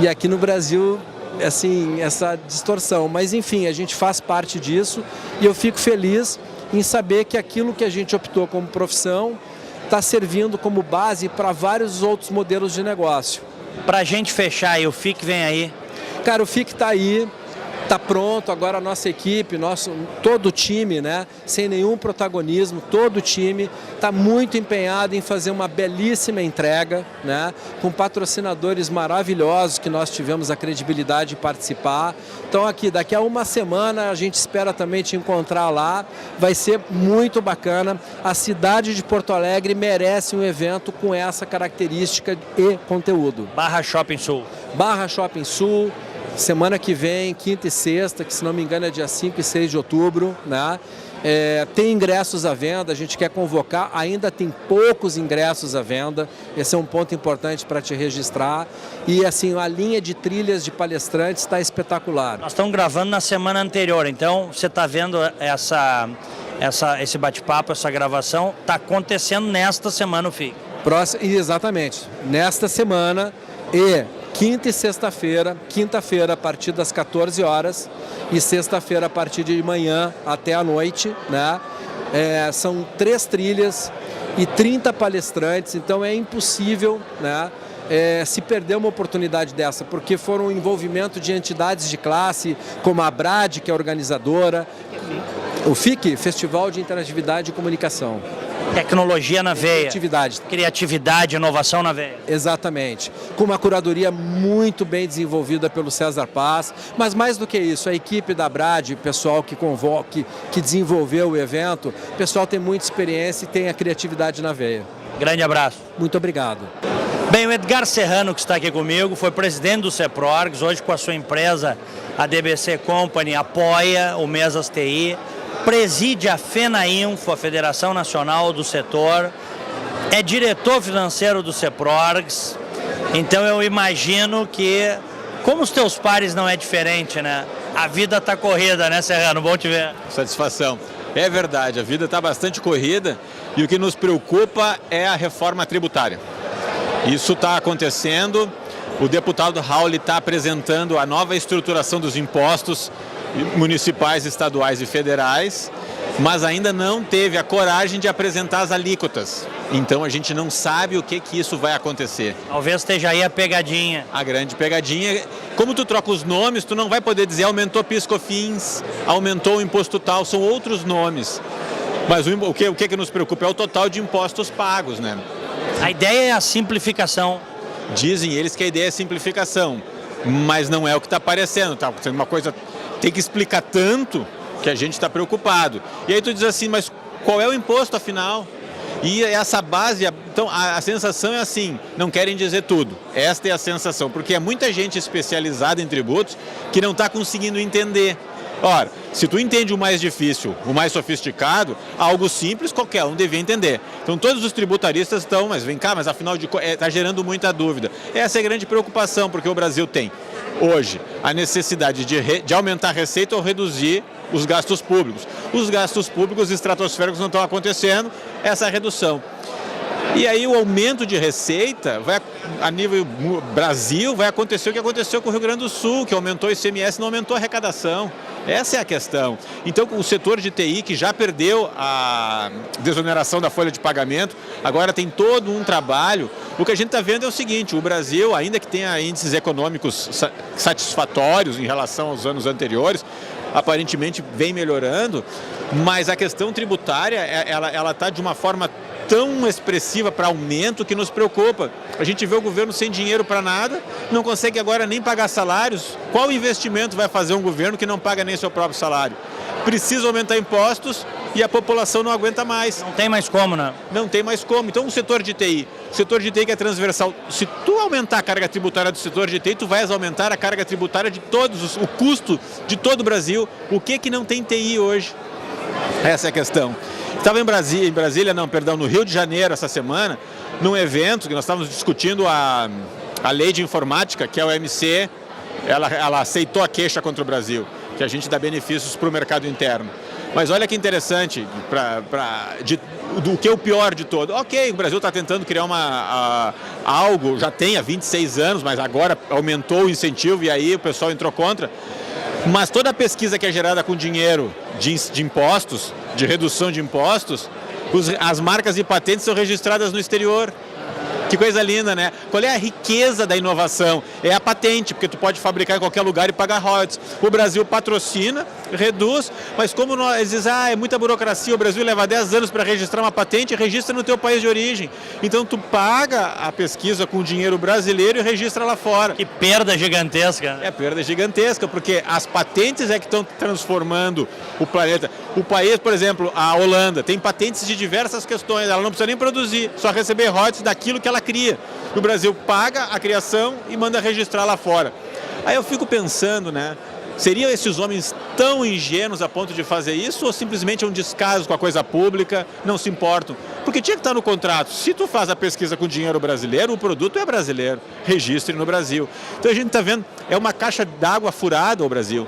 E aqui no Brasil, assim, essa distorção. Mas enfim, a gente faz parte disso e eu fico feliz em saber que aquilo que a gente optou como profissão está servindo como base para vários outros modelos de negócio. Para a gente fechar aí, o FIC vem aí? Cara, o FIC está aí. Está pronto, agora a nossa equipe, todo o time, né, sem nenhum protagonismo, todo o time está muito empenhado em fazer uma belíssima entrega, né, com patrocinadores maravilhosos que nós tivemos a credibilidade de participar. Então daqui a uma semana a gente espera também te encontrar lá, vai ser muito bacana. A cidade de Porto Alegre merece um evento com essa característica e conteúdo. Barra Shopping Sul. Barra Shopping Sul. Semana que vem, quinta e sexta, que se não me engano é dia 5 e 6 de outubro, né? Tem ingressos à venda, a gente quer convocar, ainda tem poucos ingressos à venda, esse é um ponto importante para te registrar. E assim, a linha de trilhas de palestrantes está espetacular. Nós estamos gravando na semana anterior, então você está vendo esse bate-papo, essa gravação, está acontecendo nesta semana o FIC. Exatamente, nesta semana e quinta e sexta-feira, quinta-feira a partir das 14 horas e sexta-feira a partir de manhã até a noite, né? São 3 trilhas e 30 palestrantes, então é impossível, né, se perder uma oportunidade dessa, porque foram um envolvimento de entidades de classe, como a ABRAD, que é organizadora, o FIC, Festival de Interatividade e Comunicação. Tecnologia na veia. Criatividade, inovação na veia. Exatamente. Com uma curadoria muito bem desenvolvida pelo César Paz, mas mais do que isso, a equipe da ABRAD, o pessoal que desenvolveu o evento, o pessoal tem muita experiência e tem a criatividade na veia. Grande abraço. Muito obrigado. Bem, o Edgar Serrano, que está aqui comigo, foi presidente do CEPRORGS, hoje com a sua empresa, a DBC Company, apoia o Mesas TI, preside a FENAINFO, a Federação Nacional do Setor, é diretor financeiro do CEPRORGS, então eu imagino que, como os teus pares não é diferente, né? A vida está corrida, né, Serrano? Bom te ver. Satisfação. É verdade, a vida está bastante corrida e o que nos preocupa é a reforma tributária. Isso está acontecendo, o deputado Raul está apresentando a nova estruturação dos impostos municipais, estaduais e federais, mas ainda não teve a coragem de apresentar as alíquotas. Então a gente não sabe o que isso vai acontecer. Talvez esteja aí a pegadinha. A grande pegadinha, como tu troca os nomes, tu não vai poder dizer aumentou PIS/COFINS, aumentou o imposto tal, são outros nomes. Mas o que nos preocupa é o total de impostos pagos, né? A ideia é a simplificação. Dizem eles que a ideia é simplificação, mas não é o que está aparecendo, tá? Uma coisa tem que explicar tanto que a gente está preocupado. E aí tu diz assim, mas qual é o imposto afinal? E essa base, então a sensação é assim, não querem dizer tudo. Esta é a sensação, porque é muita gente especializada em tributos que não está conseguindo entender. Ora, se tu entende o mais difícil, o mais sofisticado, algo simples qualquer um devia entender. Então todos os tributaristas estão, mas vem cá, mas afinal está gerando muita dúvida. Essa é a grande preocupação, porque o Brasil tem hoje a necessidade de aumentar a receita ou reduzir os gastos públicos. Os gastos públicos estratosféricos não estão acontecendo, essa é a redução. E aí o aumento de receita, a nível Brasil, vai acontecer o que aconteceu com o Rio Grande do Sul, que aumentou o ICMS e não aumentou a arrecadação. Essa é a questão. Então o setor de TI, que já perdeu a desoneração da folha de pagamento, agora tem todo um trabalho. O que a gente está vendo é o seguinte, o Brasil, ainda que tenha índices econômicos satisfatórios em relação aos anos anteriores, aparentemente vem melhorando, mas a questão tributária, ela está de uma forma tão expressiva para aumento que nos preocupa. A gente vê o governo sem dinheiro para nada, não consegue agora nem pagar salários. Qual investimento vai fazer um governo que não paga nem seu próprio salário? Precisa aumentar impostos e a população não aguenta mais. Não tem mais como, né? Não tem mais como. Então o setor de TI que é transversal, se tu aumentar a carga tributária do setor de TI, tu vais aumentar a carga tributária de todos, o custo de todo o Brasil. O que não tem TI hoje? Essa é a questão. Estava no Rio de Janeiro essa semana, num evento que nós estávamos discutindo a lei de informática, que é o OMC, ela aceitou a queixa contra o Brasil, que a gente dá benefícios para o mercado interno. Mas olha que interessante, do que é o pior de todo. Ok, o Brasil está tentando criar algo, já tem há 26 anos, mas agora aumentou o incentivo e aí o pessoal entrou contra. Mas toda a pesquisa que é gerada com dinheiro de impostos, de redução de impostos, as marcas e patentes são registradas no exterior. Que coisa linda, né? Qual é a riqueza da inovação? É a patente, porque tu pode fabricar em qualquer lugar e pagar royalties. O Brasil patrocina, reduz, mas como eles dizem, é muita burocracia, o Brasil leva 10 anos para registrar uma patente, registra no teu país de origem. Então tu paga a pesquisa com dinheiro brasileiro e registra lá fora. Que perda gigantesca. É perda gigantesca, porque as patentes é que estão transformando o planeta. O país, por exemplo, a Holanda, tem patentes de diversas questões, ela não precisa nem produzir, só receber royalties daquilo que ela cria. O Brasil paga a criação e manda registrar lá fora. Aí eu fico pensando, né? Seriam esses homens tão ingênuos a ponto de fazer isso ou simplesmente é um descaso com a coisa pública, não se importam? Porque tinha que estar no contrato. Se tu faz a pesquisa com dinheiro brasileiro, o produto é brasileiro, registre no Brasil. Então a gente está vendo, é uma caixa d'água furada o Brasil.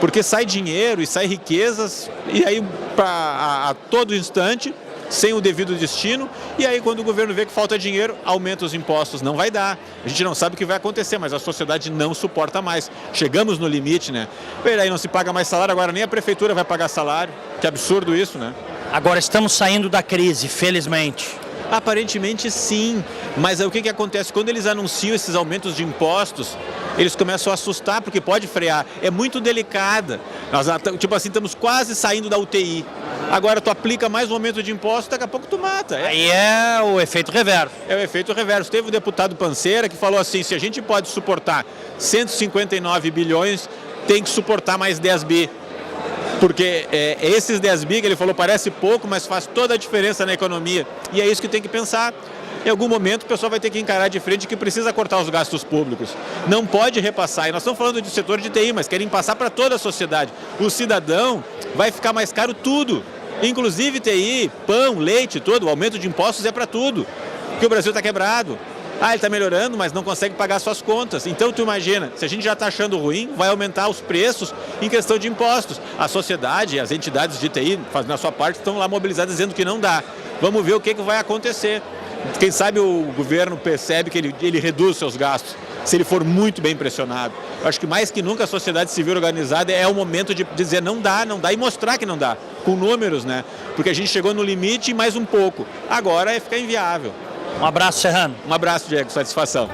Porque sai dinheiro e sai riquezas e aí a todo instante, sem o devido destino, e aí quando o governo vê que falta dinheiro, aumenta os impostos. Não vai dar. A gente não sabe o que vai acontecer, mas a sociedade não suporta mais. Chegamos no limite, né? Peraí, não se paga mais salário, agora nem a prefeitura vai pagar salário. Que absurdo isso, né? Agora estamos saindo da crise, felizmente. Aparentemente sim, mas aí o que acontece? Quando eles anunciam esses aumentos de impostos, eles começam a assustar porque pode frear. É muito delicada. Nós, tipo assim, estamos quase saindo da UTI. Agora tu aplica mais um aumento de impostos, daqui a pouco tu mata. Aí é o efeito reverso. É o efeito reverso. Teve o deputado Panceira que falou assim, se a gente pode suportar 159 bilhões, tem que suportar mais 10 bi. Porque esses 10 bi que ele falou parece pouco, mas faz toda a diferença na economia. E é isso que tem que pensar. Em algum momento o pessoal vai ter que encarar de frente que precisa cortar os gastos públicos. Não pode repassar. E nós estamos falando do setor de TI, mas querem passar para toda a sociedade. O cidadão vai ficar mais caro tudo. Inclusive TI, pão, leite, todo. O aumento de impostos é para tudo. Porque o Brasil está quebrado. Ele está melhorando, mas não consegue pagar suas contas. Então, tu imagina, se a gente já está achando ruim, vai aumentar os preços em questão de impostos. A sociedade, as entidades de TI, fazendo a sua parte, estão lá mobilizadas dizendo que não dá. Vamos ver o que vai acontecer. Quem sabe o governo percebe que ele reduz seus gastos, se ele for muito bem pressionado. Eu acho que mais que nunca a sociedade civil organizada é o momento de dizer não dá, e mostrar que não dá, com números, né? Porque a gente chegou no limite e mais um pouco. Agora é ficar inviável. Um abraço, Serrano. Um abraço, Diego. Satisfação.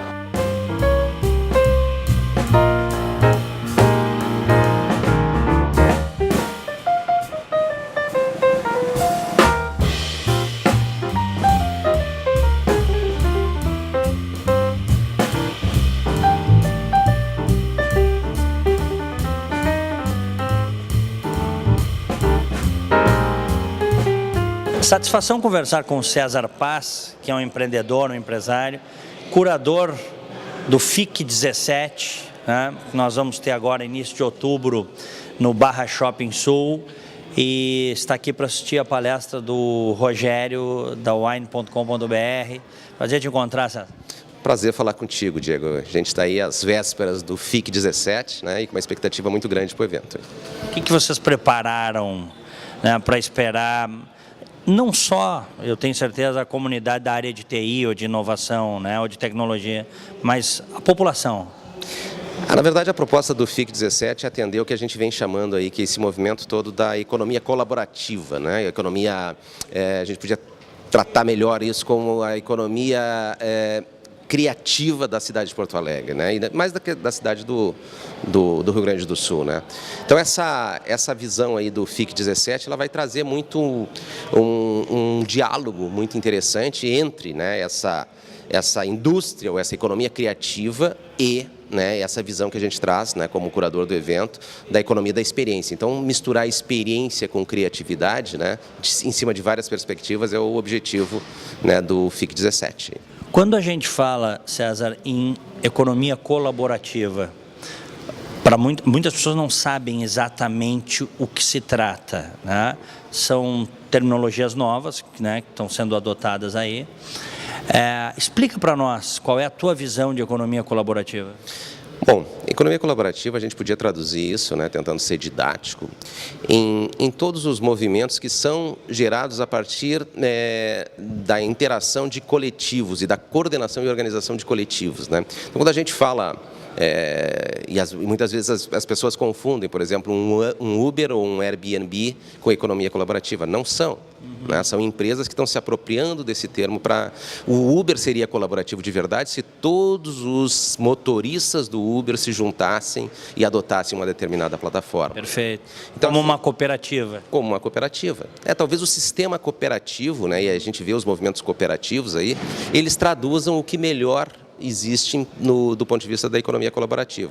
Satisfação conversar com o César Paz, que é um empreendedor, um empresário, curador do FIC 17, né? Nós vamos ter agora, início de outubro, no Barra Shopping Sul, e está aqui para assistir a palestra do Rogério, da wine.com.br. Prazer te encontrar, César. Prazer falar contigo, Diego. A gente está aí às vésperas do FIC 17, né, e com uma expectativa muito grande para o evento. O que vocês prepararam, né, para esperar? Não só, eu tenho certeza, a comunidade da área de TI ou de inovação, né, ou de tecnologia, mas a população. Na verdade, a proposta do FIC 17 é atender o que a gente vem chamando aí, que é esse movimento todo da economia colaborativa, né? A economia, a gente podia tratar melhor isso como a economia criativa da cidade de Porto Alegre, né? E mais da cidade do Rio Grande do Sul, né? Então essa visão aí do FIC 17, ela vai trazer muito um diálogo muito interessante entre, né, essa indústria ou essa economia criativa e, né, essa visão que a gente traz, né, como curador do evento, da economia da experiência. Então, misturar experiência com criatividade, né, em cima de várias perspectivas, é o objetivo, né, do FIC 17. Quando a gente fala, César, em economia colaborativa, para muitas pessoas não sabem exatamente o que se trata, né? São terminologias novas, né, que estão sendo adotadas aí. Explica para nós qual é a tua visão de economia colaborativa. Bom, economia colaborativa, a gente podia traduzir isso, né, tentando ser didático, em todos os movimentos que são gerados a partir da interação de coletivos e da coordenação e organização de coletivos, né? Então, quando a gente fala E muitas vezes as pessoas confundem, por exemplo, um Uber ou um Airbnb com economia colaborativa. Não são. Né? São empresas que estão se apropriando desse termo para... O Uber seria colaborativo de verdade se todos os motoristas do Uber se juntassem e adotassem uma determinada plataforma. Perfeito. Então, como uma cooperativa. Como uma cooperativa. Talvez o sistema cooperativo, né, e a gente vê os movimentos cooperativos aí, eles traduzam o que melhor existe do ponto de vista da economia colaborativa.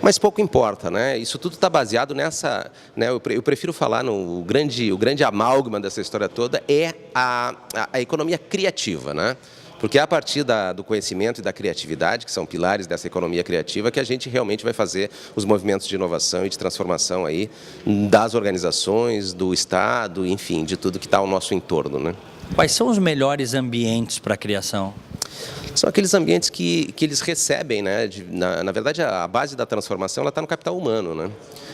Mas pouco importa, né? Isso tudo está baseado nessa... Né, eu prefiro falar o grande amálgama dessa história toda é a economia criativa, né? Porque é a partir do conhecimento e da criatividade, que são pilares dessa economia criativa, que a gente realmente vai fazer os movimentos de inovação e de transformação aí das organizações, do Estado, enfim, de tudo que está ao nosso entorno, né? Quais são os melhores ambientes para a criação? São aqueles ambientes que eles recebem, né? Na verdade, a base da transformação está no capital humano, né?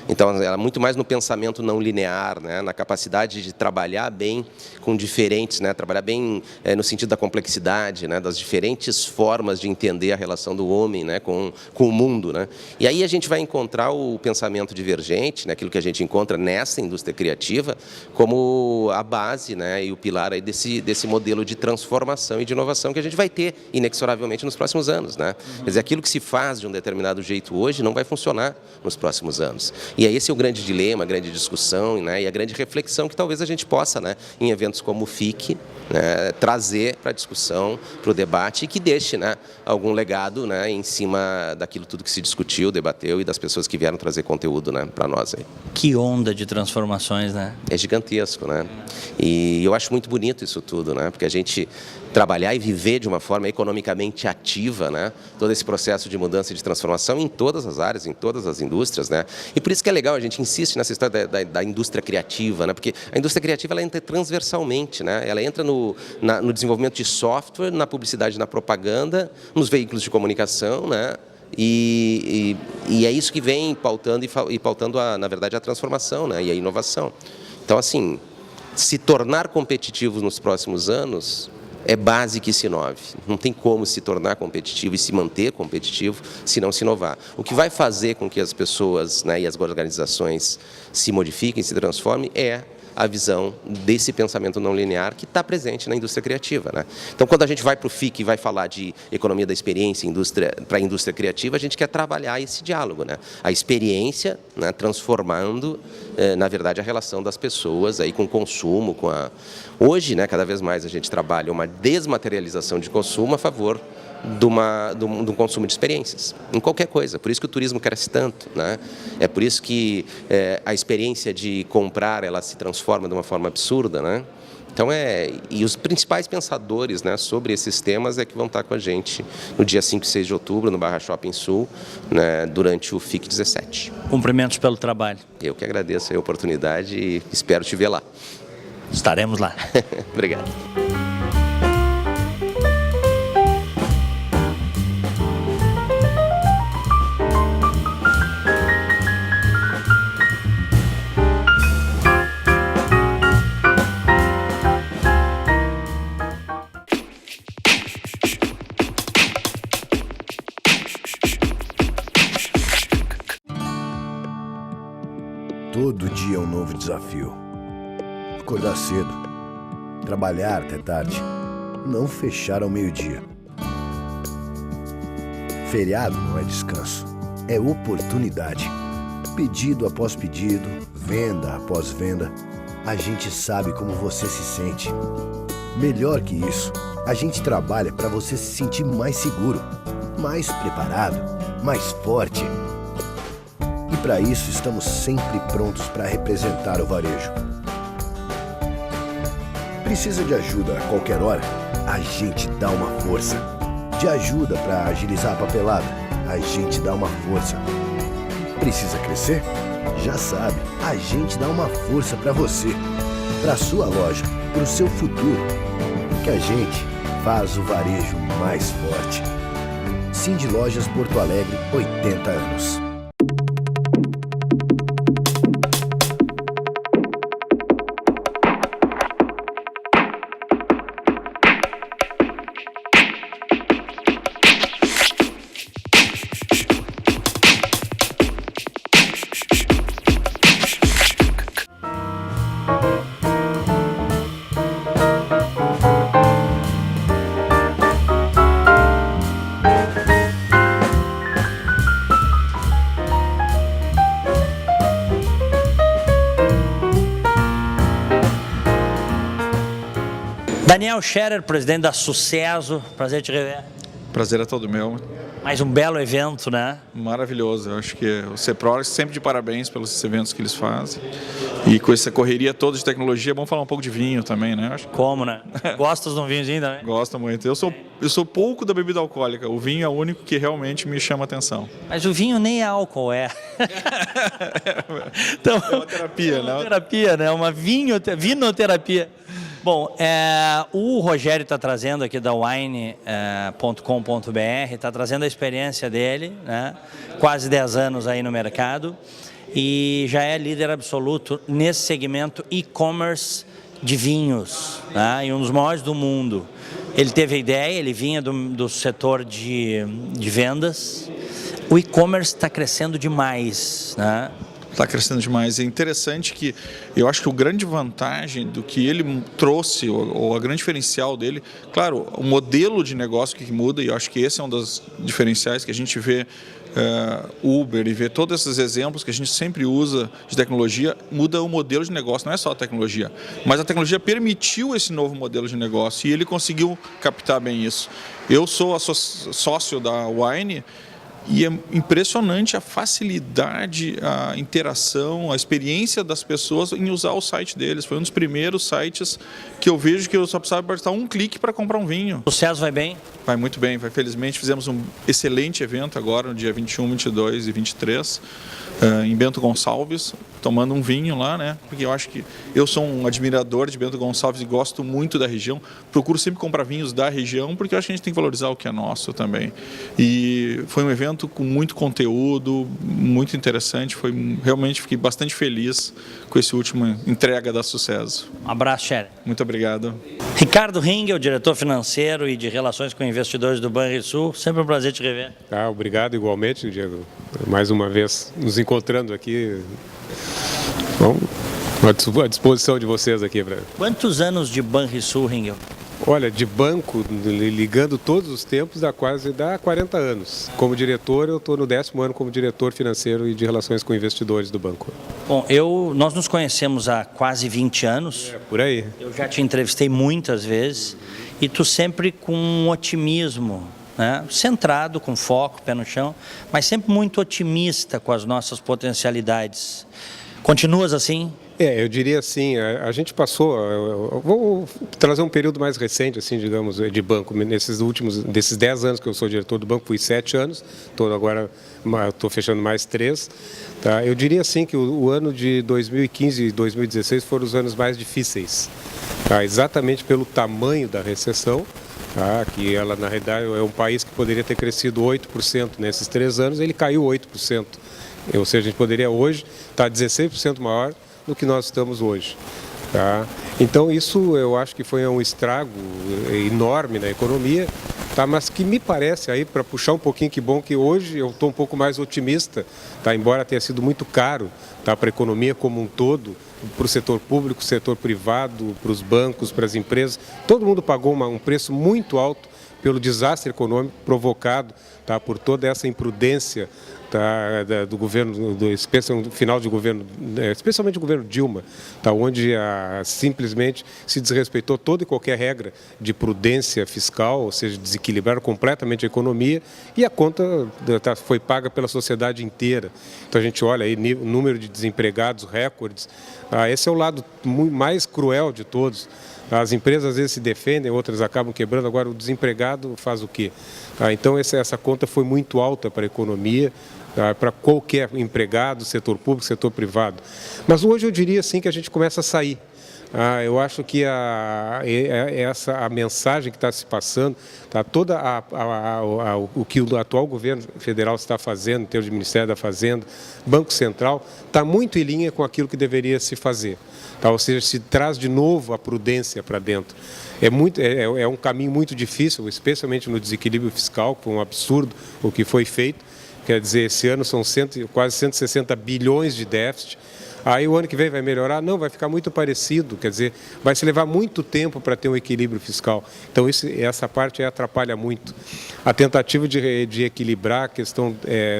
Então, ela é muito mais no pensamento não linear, né? Na capacidade de trabalhar bem com diferentes, né? Trabalhar bem no sentido da complexidade, né? Das diferentes formas de entender a relação do homem, né? com o mundo, né? E aí a gente vai encontrar o pensamento divergente, né? Aquilo que a gente encontra nessa indústria criativa, como a base, né? E o pilar aí desse modelo de transformação e de inovação que a gente vai ter inexoravelmente nos próximos anos, né? Quer dizer, aquilo que se faz de um determinado jeito hoje não vai funcionar nos próximos anos. E aí esse é o grande dilema, a grande discussão, né, e a grande reflexão que talvez a gente possa, né, em eventos como o FIC, né, trazer para a discussão, para o debate e que deixe, né, algum legado, né, em cima daquilo tudo que se discutiu, debateu e das pessoas que vieram trazer conteúdo, né, para nós aí. Que onda de transformações, né? É gigantesco, né? E eu acho muito bonito isso tudo, né? Porque a gente trabalhar e viver de uma forma economicamente ativa, né? Todo esse processo de mudança e de transformação em todas as áreas, em todas as indústrias, né? E por isso que é legal, a gente insiste nessa história da indústria criativa, né? Porque a indústria criativa ela entra transversalmente, né? Ela entra no desenvolvimento de software, na publicidade, na propaganda, nos veículos de comunicação, né? E é isso que vem pautando na verdade, a transformação, né? E a inovação. Então, assim, se tornar competitivo nos próximos anos é base que se inove. Não tem como se tornar competitivo e se manter competitivo se não se inovar. O que vai fazer com que as pessoas, né, e as organizações se modifiquem, se transformem, é a visão desse pensamento não linear que está presente na indústria criativa, né? Então, quando a gente vai para o FIC e vai falar de economia da experiência para a indústria criativa, a gente quer trabalhar esse diálogo, né? A experiência, né, transformando, na verdade, a relação das pessoas aí com o consumo, Hoje, né, cada vez mais a gente trabalha uma desmaterialização de consumo a favor de um consumo de experiências, em qualquer coisa. Por isso que o turismo cresce tanto, né? É por isso que a experiência de comprar ela se transforma de uma forma absurda, né? Então e os principais pensadores, né, sobre esses temas é que vão estar com a gente no dia 5 e 6 de outubro no Barra Shopping Sul, né, durante o FIC 17. Cumprimentos pelo trabalho. Eu que agradeço a oportunidade e espero te ver lá. Estaremos lá. Obrigado. Todo dia é um novo desafio. Acordar cedo, trabalhar até tarde, não fechar ao meio-dia. Feriado não é descanso, é oportunidade. Pedido após pedido, venda após venda, a gente sabe como você se sente. Melhor que isso, a gente trabalha para você se sentir mais seguro, mais preparado, mais forte. E para isso estamos sempre prontos para representar o varejo. Precisa de ajuda a qualquer hora? A gente dá uma força. De ajuda para agilizar a papelada? A gente dá uma força. Precisa crescer? Já sabe, a gente dá uma força para você, para sua loja, para o seu futuro. Que a gente faz o varejo mais forte. Cindy Lojas Porto Alegre, 80 anos. Daniel Scherer, presidente da Sucesso, prazer te rever. Prazer é todo meu. Mais um belo evento, né? Maravilhoso. Eu acho que o CEPROL sempre de parabéns pelos eventos que eles fazem. E com essa correria toda de tecnologia, é bom falar um pouco de vinho também, né? Como, né? Gostas de um vinhozinho também? Gosto muito. Eu sou pouco da bebida alcoólica. O vinho é o único que realmente me chama a atenção. Mas o vinho nem é álcool, é. Então, é uma terapia, né? É uma terapia, né? Uma vinoterapia. Bom, o Rogério está trazendo aqui da wine.com.br, está trazendo a experiência dele, né? Quase 10 anos aí no mercado e já é líder absoluto nesse segmento e-commerce de vinhos, né? E um dos maiores do mundo. Ele teve a ideia, ele vinha do setor de vendas. O e-commerce está crescendo demais, né? Está crescendo demais. É interessante que eu acho que a grande vantagem do que ele trouxe, ou a grande diferencial dele, claro, o modelo de negócio que muda, e eu acho que esse é um dos diferenciais que a gente vê Uber e vê todos esses exemplos que a gente sempre usa de tecnologia, muda o modelo de negócio, não é só a tecnologia, mas a tecnologia permitiu esse novo modelo de negócio e ele conseguiu captar bem isso. Eu sou sócio da Wine. E é impressionante a facilidade, a interação, a experiência das pessoas em usar o site deles. Foi um dos primeiros sites que eu vejo que eu só precisava apertar um clique para comprar um vinho. O Sucesso vai bem? Vai muito bem. Felizmente fizemos um excelente evento agora, no dia 21, 22 e 23, em Bento Gonçalves, tomando um vinho lá, né? Porque eu acho que eu sou um admirador de Bento Gonçalves e gosto muito da região. Procuro sempre comprar vinhos da região, porque eu acho que a gente tem que valorizar o que é nosso também. E foi um evento com muito conteúdo, muito interessante. Realmente fiquei bastante feliz com esse último entrega da Sucesso. Um abraço, Scherer. Muito obrigado. Ricardo Ringel, diretor financeiro e de relações com investidores do Banrisul. Sempre um prazer te rever. Obrigado igualmente, Diego. Mais uma vez nos encontrando aqui. Bom, à disposição de vocês aqui. Quantos anos de Banrisul, Ringel? Olha, de banco, ligando todos os tempos, dá 40 anos. Como diretor, eu estou no 10º ano como diretor financeiro e de relações com investidores do banco. Bom, nós nos conhecemos há quase 20 anos. Por aí. Eu já te entrevistei muitas vezes e tu sempre com um otimismo, né? Centrado, com foco, pé no chão, mas sempre muito otimista com as nossas potencialidades. Continuas assim? Eu diria assim, a gente passou, vou trazer um período mais recente, assim, digamos, de banco. Desses 10 anos que eu sou diretor do banco, fui 7 anos, agora estou fechando mais 3. Tá? Eu diria assim que o ano de 2015 e 2016 foram os anos mais difíceis, tá? Exatamente pelo tamanho da recessão. Que ela, na realidade, é um país que poderia ter crescido 8% nesses 3 anos, ele caiu 8%. Ou seja, a gente poderia hoje estar 16% maior do que nós estamos hoje. Tá? Então isso eu acho que foi um estrago enorme na economia, tá? Mas que me parece, aí para puxar um pouquinho, que bom que hoje eu estou um pouco mais otimista, tá? Embora tenha sido muito caro, tá? Para a economia como um todo, para o setor público, setor privado, para os bancos, para as empresas, todo mundo pagou um preço muito alto pelo desastre econômico provocado, tá? Por toda essa imprudência, tá? Do governo, especialmente do governo Dilma, tá? Onde simplesmente se desrespeitou toda e qualquer regra de prudência fiscal, ou seja, desequilibraram completamente a economia e a conta foi paga pela sociedade inteira. Então a gente olha aí o número de desempregados, recordes, esse é o lado mais cruel de todos. As empresas às vezes se defendem, outras acabam quebrando, agora o desempregado faz o quê? Então essa conta foi muito alta para a economia, para qualquer empregado, setor público, setor privado. Mas hoje eu diria assim que a gente começa a sair. Eu acho que a mensagem que está se passando, tá, o que o atual governo federal está fazendo, em termos de Ministério da Fazenda, Banco Central, está muito em linha com aquilo que deveria se fazer. Tá? Ou seja, se traz de novo a prudência para dentro. É um caminho muito difícil, especialmente no desequilíbrio fiscal, que foi um absurdo o que foi feito. Quer dizer, esse ano são quase 160 bilhões de déficit. Aí o ano que vem vai melhorar? Não, vai ficar muito parecido, quer dizer, vai se levar muito tempo para ter um equilíbrio fiscal. Então essa parte atrapalha muito. A tentativa de equilibrar a questão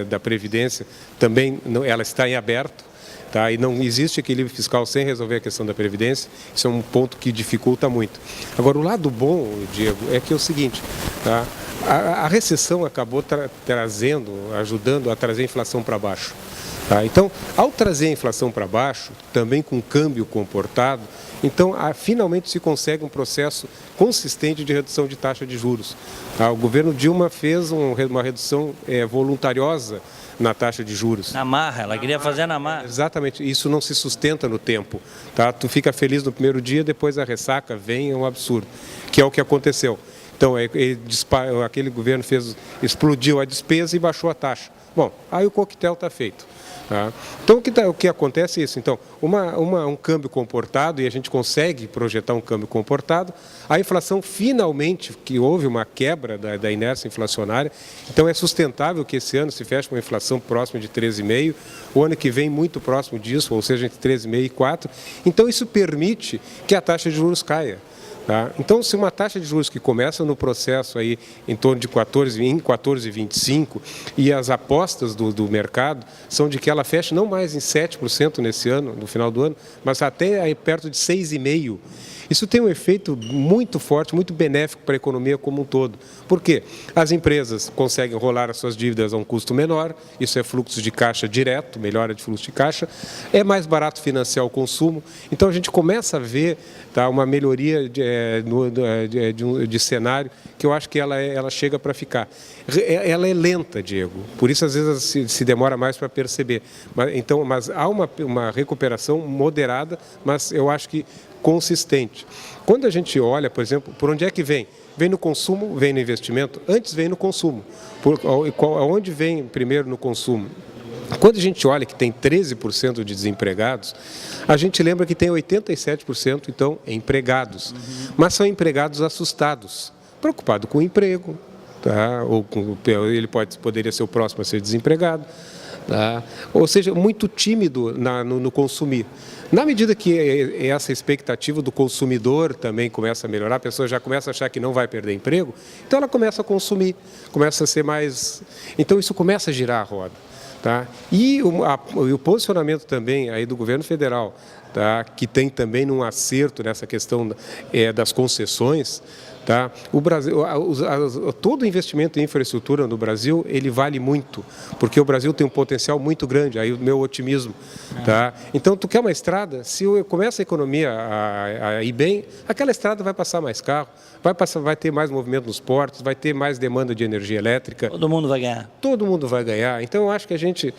da Previdência também, ela está em aberto. tá? E não existe equilíbrio fiscal sem resolver a questão da Previdência. Isso é um ponto que dificulta muito. Agora, o lado bom, Diego, é que é o seguinte, tá? A recessão acabou ajudando a trazer a inflação para baixo. Tá? Então, ao trazer a inflação para baixo, também com câmbio comportado, então finalmente se consegue um processo consistente de redução de taxa de juros. Tá? O governo Dilma fez uma redução voluntariosa na taxa de juros. Na marra, ela queria fazer na marra. Exatamente, isso não se sustenta no tempo. Tá? Tu fica feliz no primeiro dia, depois a ressaca vem, é um absurdo, que é o que aconteceu. Então, aquele governo explodiu a despesa e baixou a taxa. Bom, aí o coquetel está feito. Tá? Então, o que acontece é isso. Então, um câmbio comportado, e a gente consegue projetar um câmbio comportado, a inflação finalmente, que houve uma quebra da inércia inflacionária, então é sustentável que esse ano se feche com uma inflação próxima de 13,5%, o ano que vem muito próximo disso, ou seja, entre 13,5% e 4%. Então, isso permite que a taxa de juros caia. Tá? Então, se uma taxa de juros que começa no processo aí em torno de 14,25 e as apostas do mercado são de que ela feche não mais em 7% nesse ano, no final do ano, mas até aí perto de 6,5%. Isso tem um efeito muito forte, muito benéfico para a economia como um todo. Por quê? As empresas conseguem rolar as suas dívidas a um custo menor, isso é fluxo de caixa direto, melhora de fluxo de caixa, é mais barato financiar o consumo. Então a gente começa a ver, tá, uma melhoria de cenário que eu acho que ela chega para ficar. Ela é lenta, Diego, por isso às vezes se demora mais para perceber. Mas há uma recuperação moderada, mas eu acho que consistente. Quando a gente olha, por exemplo, por onde é que vem? Vem no consumo, vem no investimento, antes vem no consumo. Aonde vem primeiro no consumo? Quando a gente olha que tem 13% de desempregados, a gente lembra que tem 87% então empregados, mas são empregados assustados, preocupados com o emprego, tá? Ele poderia ser o próximo a ser desempregado. Tá? Ou seja, muito tímido no consumir. Na medida que essa expectativa do consumidor também começa a melhorar, a pessoa já começa a achar que não vai perder emprego, então ela começa a consumir, começa a ser mais... Então isso começa a girar a roda. Tá? E o posicionamento também aí do governo federal, tá? Que tem também um acerto nessa questão das concessões. Tá? O Brasil, todo investimento em infraestrutura no Brasil, ele vale muito, porque o Brasil tem um potencial muito grande, aí o meu otimismo. Tá? Então, tu quer uma estrada, se começa a economia a ir bem, aquela estrada vai passar mais carro, vai ter mais movimento nos portos, vai ter mais demanda de energia elétrica. Todo mundo vai ganhar. Todo mundo vai ganhar. Então, eu acho que a gente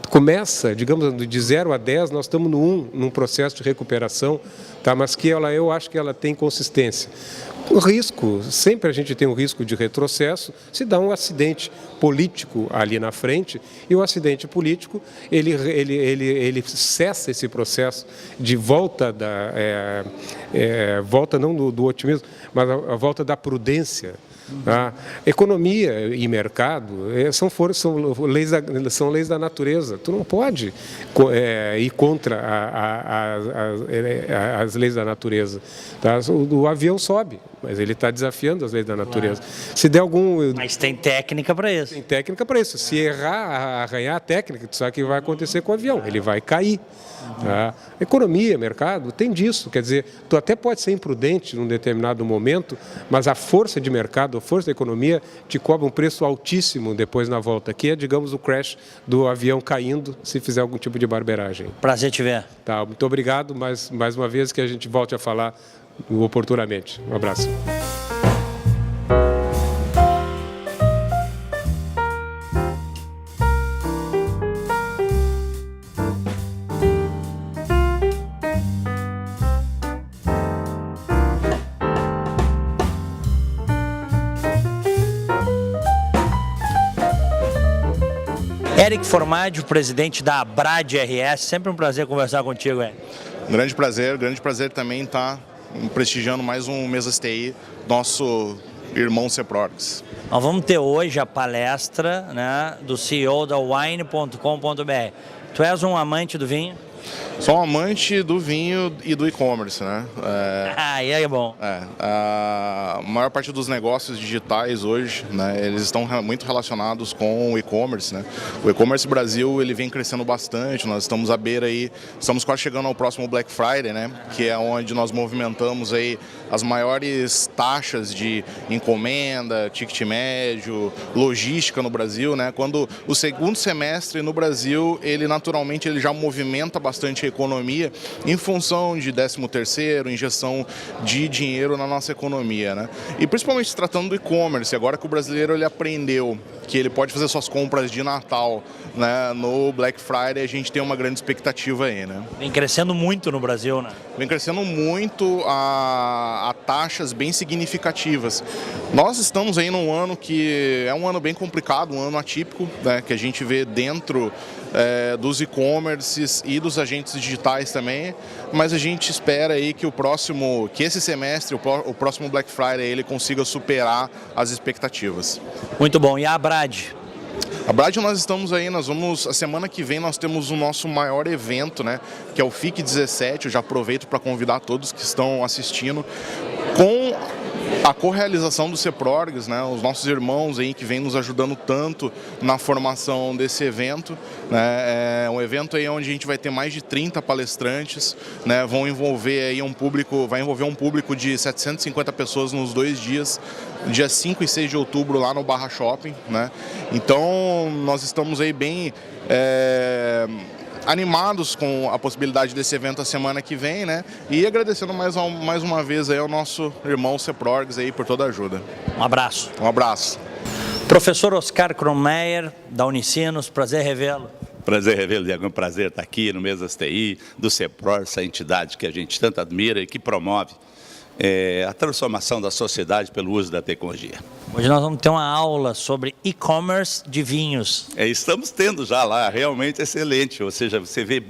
começa, digamos, de 0 a 10, nós estamos no 1, num processo de recuperação, tá? Mas que eu acho que ela tem consistência. O risco, sempre a gente tem um risco de retrocesso, se dá um acidente político ali na frente, e o acidente político, ele cessa esse processo de volta, volta não do otimismo, mas a volta da prudência. Tá? Economia e mercado são leis da natureza. Tu não pode ir contra as leis da natureza. Tá? O avião sobe, mas ele está desafiando as leis da natureza. Se der Mas tem técnica para isso. Tem técnica para isso. Se errar, arranhar a técnica, tu sabe o que vai acontecer com o avião. Ele vai cair. Tá? Economia, mercado, tem disso. Quer dizer, tu até pode ser imprudente num determinado momento, mas a força de mercado, a força da economia te cobra um preço altíssimo depois na volta, que é, digamos, o crash do avião caindo se fizer algum tipo de barbeiragem. Prazer te ver. Tá, muito obrigado, mais uma vez que a gente volte a falar oportunamente. Um abraço. Eric Formaggio, presidente da Abrad RS, sempre um prazer conversar contigo, Eric. Grande prazer também estar prestigiando mais um Mesas TI, nosso irmão Ceprorix. Nós vamos ter hoje a palestra, né, do CEO da Wine.com.br. Tu és um amante do vinho? Sou um amante do vinho e do e-commerce, né? E aí é bom. A maior parte dos negócios digitais hoje, né, eles estão muito relacionados com o e-commerce, né? O e-commerce Brasil, ele vem crescendo bastante, nós estamos à beira aí, estamos quase chegando ao próximo Black Friday, né? Que é onde nós movimentamos aí as maiores taxas de encomenda, ticket médio, logística no Brasil, né? Quando o segundo semestre no Brasil, ele naturalmente ele já movimenta bastante a economia em função de 13º, injeção de dinheiro na nossa economia, né? E principalmente se tratando do e-commerce, agora que o brasileiro ele aprendeu que ele pode fazer suas compras de Natal, né, no Black Friday, a gente tem uma grande expectativa aí, né? Vem crescendo muito no Brasil, né? Vem crescendo muito a taxas bem significativas. Nós estamos aí num ano que é um ano bem complicado, um ano atípico, né, que a gente vê dentro dos e-commerces e dos agentes digitais também, mas a gente espera aí que esse semestre, o próximo Black Friday, ele consiga superar as expectativas. Muito bom. E a Brad? A Brad, nós estamos aí, a semana que vem nós temos o nosso maior evento, né, que é o FIC 17, eu já aproveito para convidar todos que estão assistindo, com a correalização do CEPRORGS, né, os nossos irmãos aí que vêm nos ajudando tanto na formação desse evento, né, é um evento aí onde a gente vai ter mais de 30 palestrantes, né, vai envolver um público de 750 pessoas nos 2 dias, dia 5 e 6 de outubro lá no Barra Shopping, né, então nós estamos aí bem animados com a possibilidade desse evento a semana que vem, né? E agradecendo mais uma vez aí ao nosso irmão CEPRORGS aí por toda a ajuda. Um abraço. Um abraço. Professor Oscar Kronmeier, da Unicinos, prazer revê-lo. Prazer revê-lo, Diego. É um prazer estar aqui no Mesas TI, do CEPRORGS, essa entidade que a gente tanto admira e que promove a transformação da sociedade pelo uso da tecnologia. Hoje nós vamos ter uma aula sobre e-commerce de vinhos. Estamos tendo já lá, realmente excelente, ou seja, você vê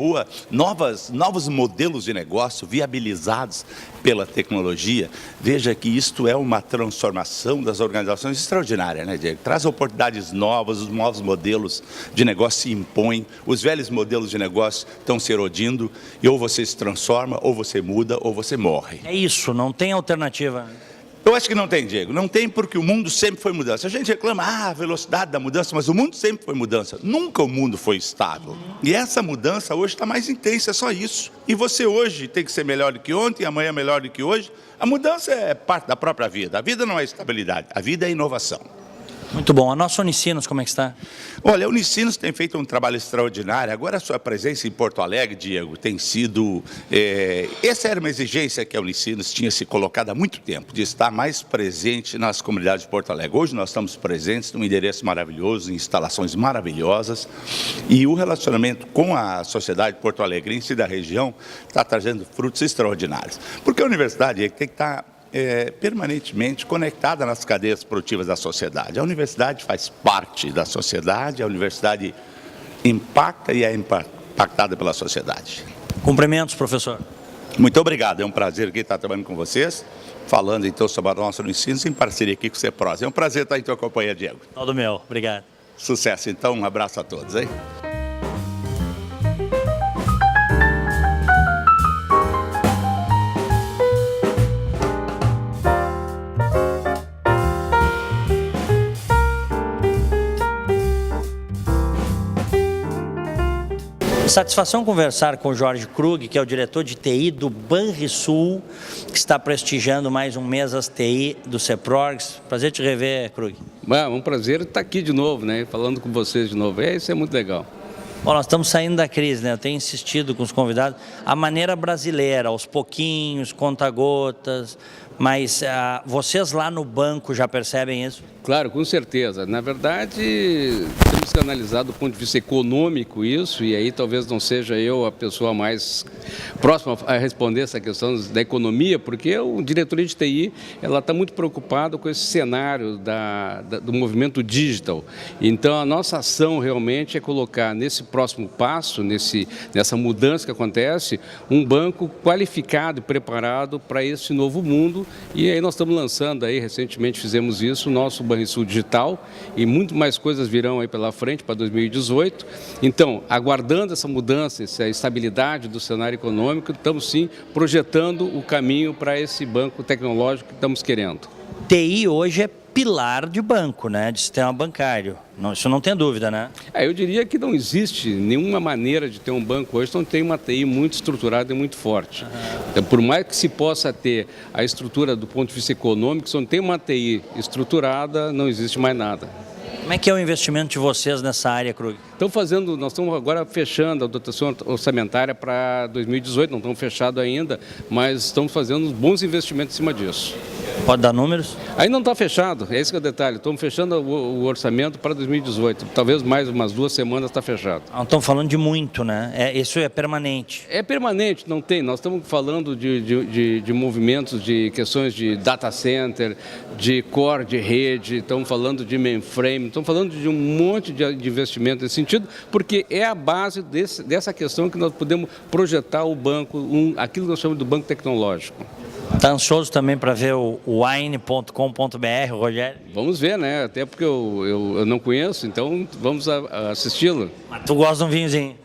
novos modelos de negócio viabilizados pela tecnologia. Veja que isto é uma transformação das organizações extraordinária, né, Diego? Traz oportunidades novas, os novos modelos de negócio se impõem, os velhos modelos de negócio estão se erodindo, e ou você se transforma, ou você muda, ou você morre. É isso, não tem alternativa. Eu acho que não tem, Diego. Não tem, porque o mundo sempre foi mudança. A gente reclama, a velocidade da mudança, mas o mundo sempre foi mudança. Nunca o mundo foi estável. E essa mudança hoje está mais intensa, é só isso. E você hoje tem que ser melhor do que ontem, amanhã melhor do que hoje. A mudança é parte da própria vida. A vida não é estabilidade, a vida é inovação. Muito bom. A nossa Unicinos, como é que está? Olha, a Unicinos tem feito um trabalho extraordinário. Agora a sua presença em Porto Alegre, Diego, tem sido... essa era uma exigência que a Unicinos tinha se colocado há muito tempo, de estar mais presente nas comunidades de Porto Alegre. Hoje nós estamos presentes num endereço maravilhoso, em instalações maravilhosas, e o relacionamento com a sociedade porto-alegrense e da região está trazendo frutos extraordinários. Porque a universidade tem que estar permanentemente conectada nas cadeias produtivas da sociedade. A universidade faz parte da sociedade, a universidade impacta e é impactada pela sociedade. Cumprimentos, professor. Muito obrigado, é um prazer aqui estar trabalhando com vocês, falando então sobre a nossa Unicinos em parceria aqui com o CEPRORGS. É um prazer estar em tua companhia, Diego. Todo meu, obrigado. Sucesso, então, um abraço a todos, hein? Satisfação conversar com o Jorge Krug, que é o diretor de TI do Banrisul, que está prestigiando mais um Mesas TI do CEPRORGS. Prazer te rever, Krug. Um prazer estar aqui de novo, né? Falando com vocês de novo. Isso é muito legal. Bom, nós estamos saindo da crise, né? Eu tenho insistido com os convidados, a maneira brasileira, aos pouquinhos, conta-gotas, mas vocês lá no banco já percebem isso? Claro, com certeza. Na verdade, temos que analisar do ponto de vista econômico isso, e aí talvez não seja eu a pessoa mais próxima a responder essa questão da economia, porque o diretoria de TI ela está muito preocupada com esse cenário do movimento digital. Então, a nossa ação realmente é colocar nesse próximo passo, nessa mudança que acontece, um banco qualificado e preparado para esse novo mundo. E aí nós estamos lançando aí, recentemente fizemos isso, o nosso Banrisul Digital, e muito mais coisas virão aí pela frente para 2018. Então, aguardando essa mudança, essa estabilidade do cenário econômico, estamos sim projetando o caminho para esse banco tecnológico que estamos querendo. TI hoje é pilar de banco, né, de sistema bancário. Não, isso não tem dúvida, né? Eu diria que não existe nenhuma maneira de ter um banco hoje que não tem uma TI muito estruturada e muito forte. Então, por mais que se possa ter a estrutura do ponto de vista econômico, se não tem uma TI estruturada, não existe mais nada. Como é que é o investimento de vocês nessa área, Krug? Nós estamos agora fechando a dotação orçamentária para 2018, não estamos fechados ainda, mas estamos fazendo bons investimentos em cima disso. Pode dar números? Ainda não está fechado, é esse que é o detalhe. Estamos fechando o orçamento para 2018. Talvez mais umas 2 semanas está fechado. Não estamos falando de muito, né? Isso é permanente. É permanente, não tem. Nós estamos falando de movimentos, de questões de data center, de core de rede, estamos falando de mainframe, estamos falando de um monte de investimento nesse sentido, porque é a base dessa questão que nós podemos projetar o banco, aquilo que nós chamamos do banco tecnológico. Está ansioso também para ver o wine.com.br, Rogério? Vamos ver, né? Até porque eu não conheço, então vamos assisti-lo. Mas tu gosta de um vinhozinho?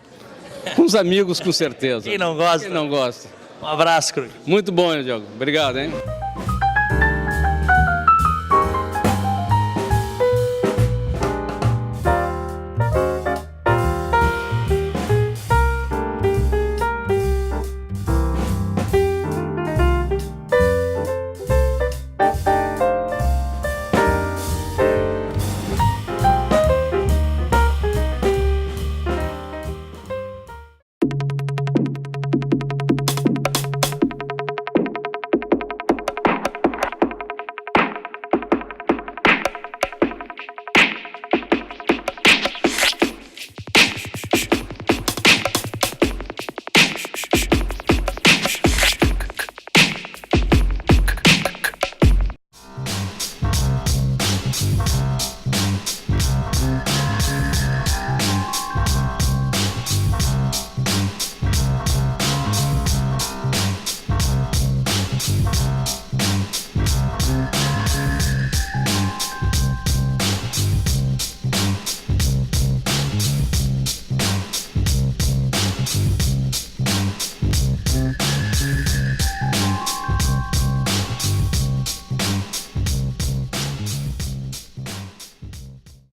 Com os amigos, com certeza. Quem não gosta? Quem não gosta. Um abraço, Krug. Muito bom, Diogo. Obrigado, hein?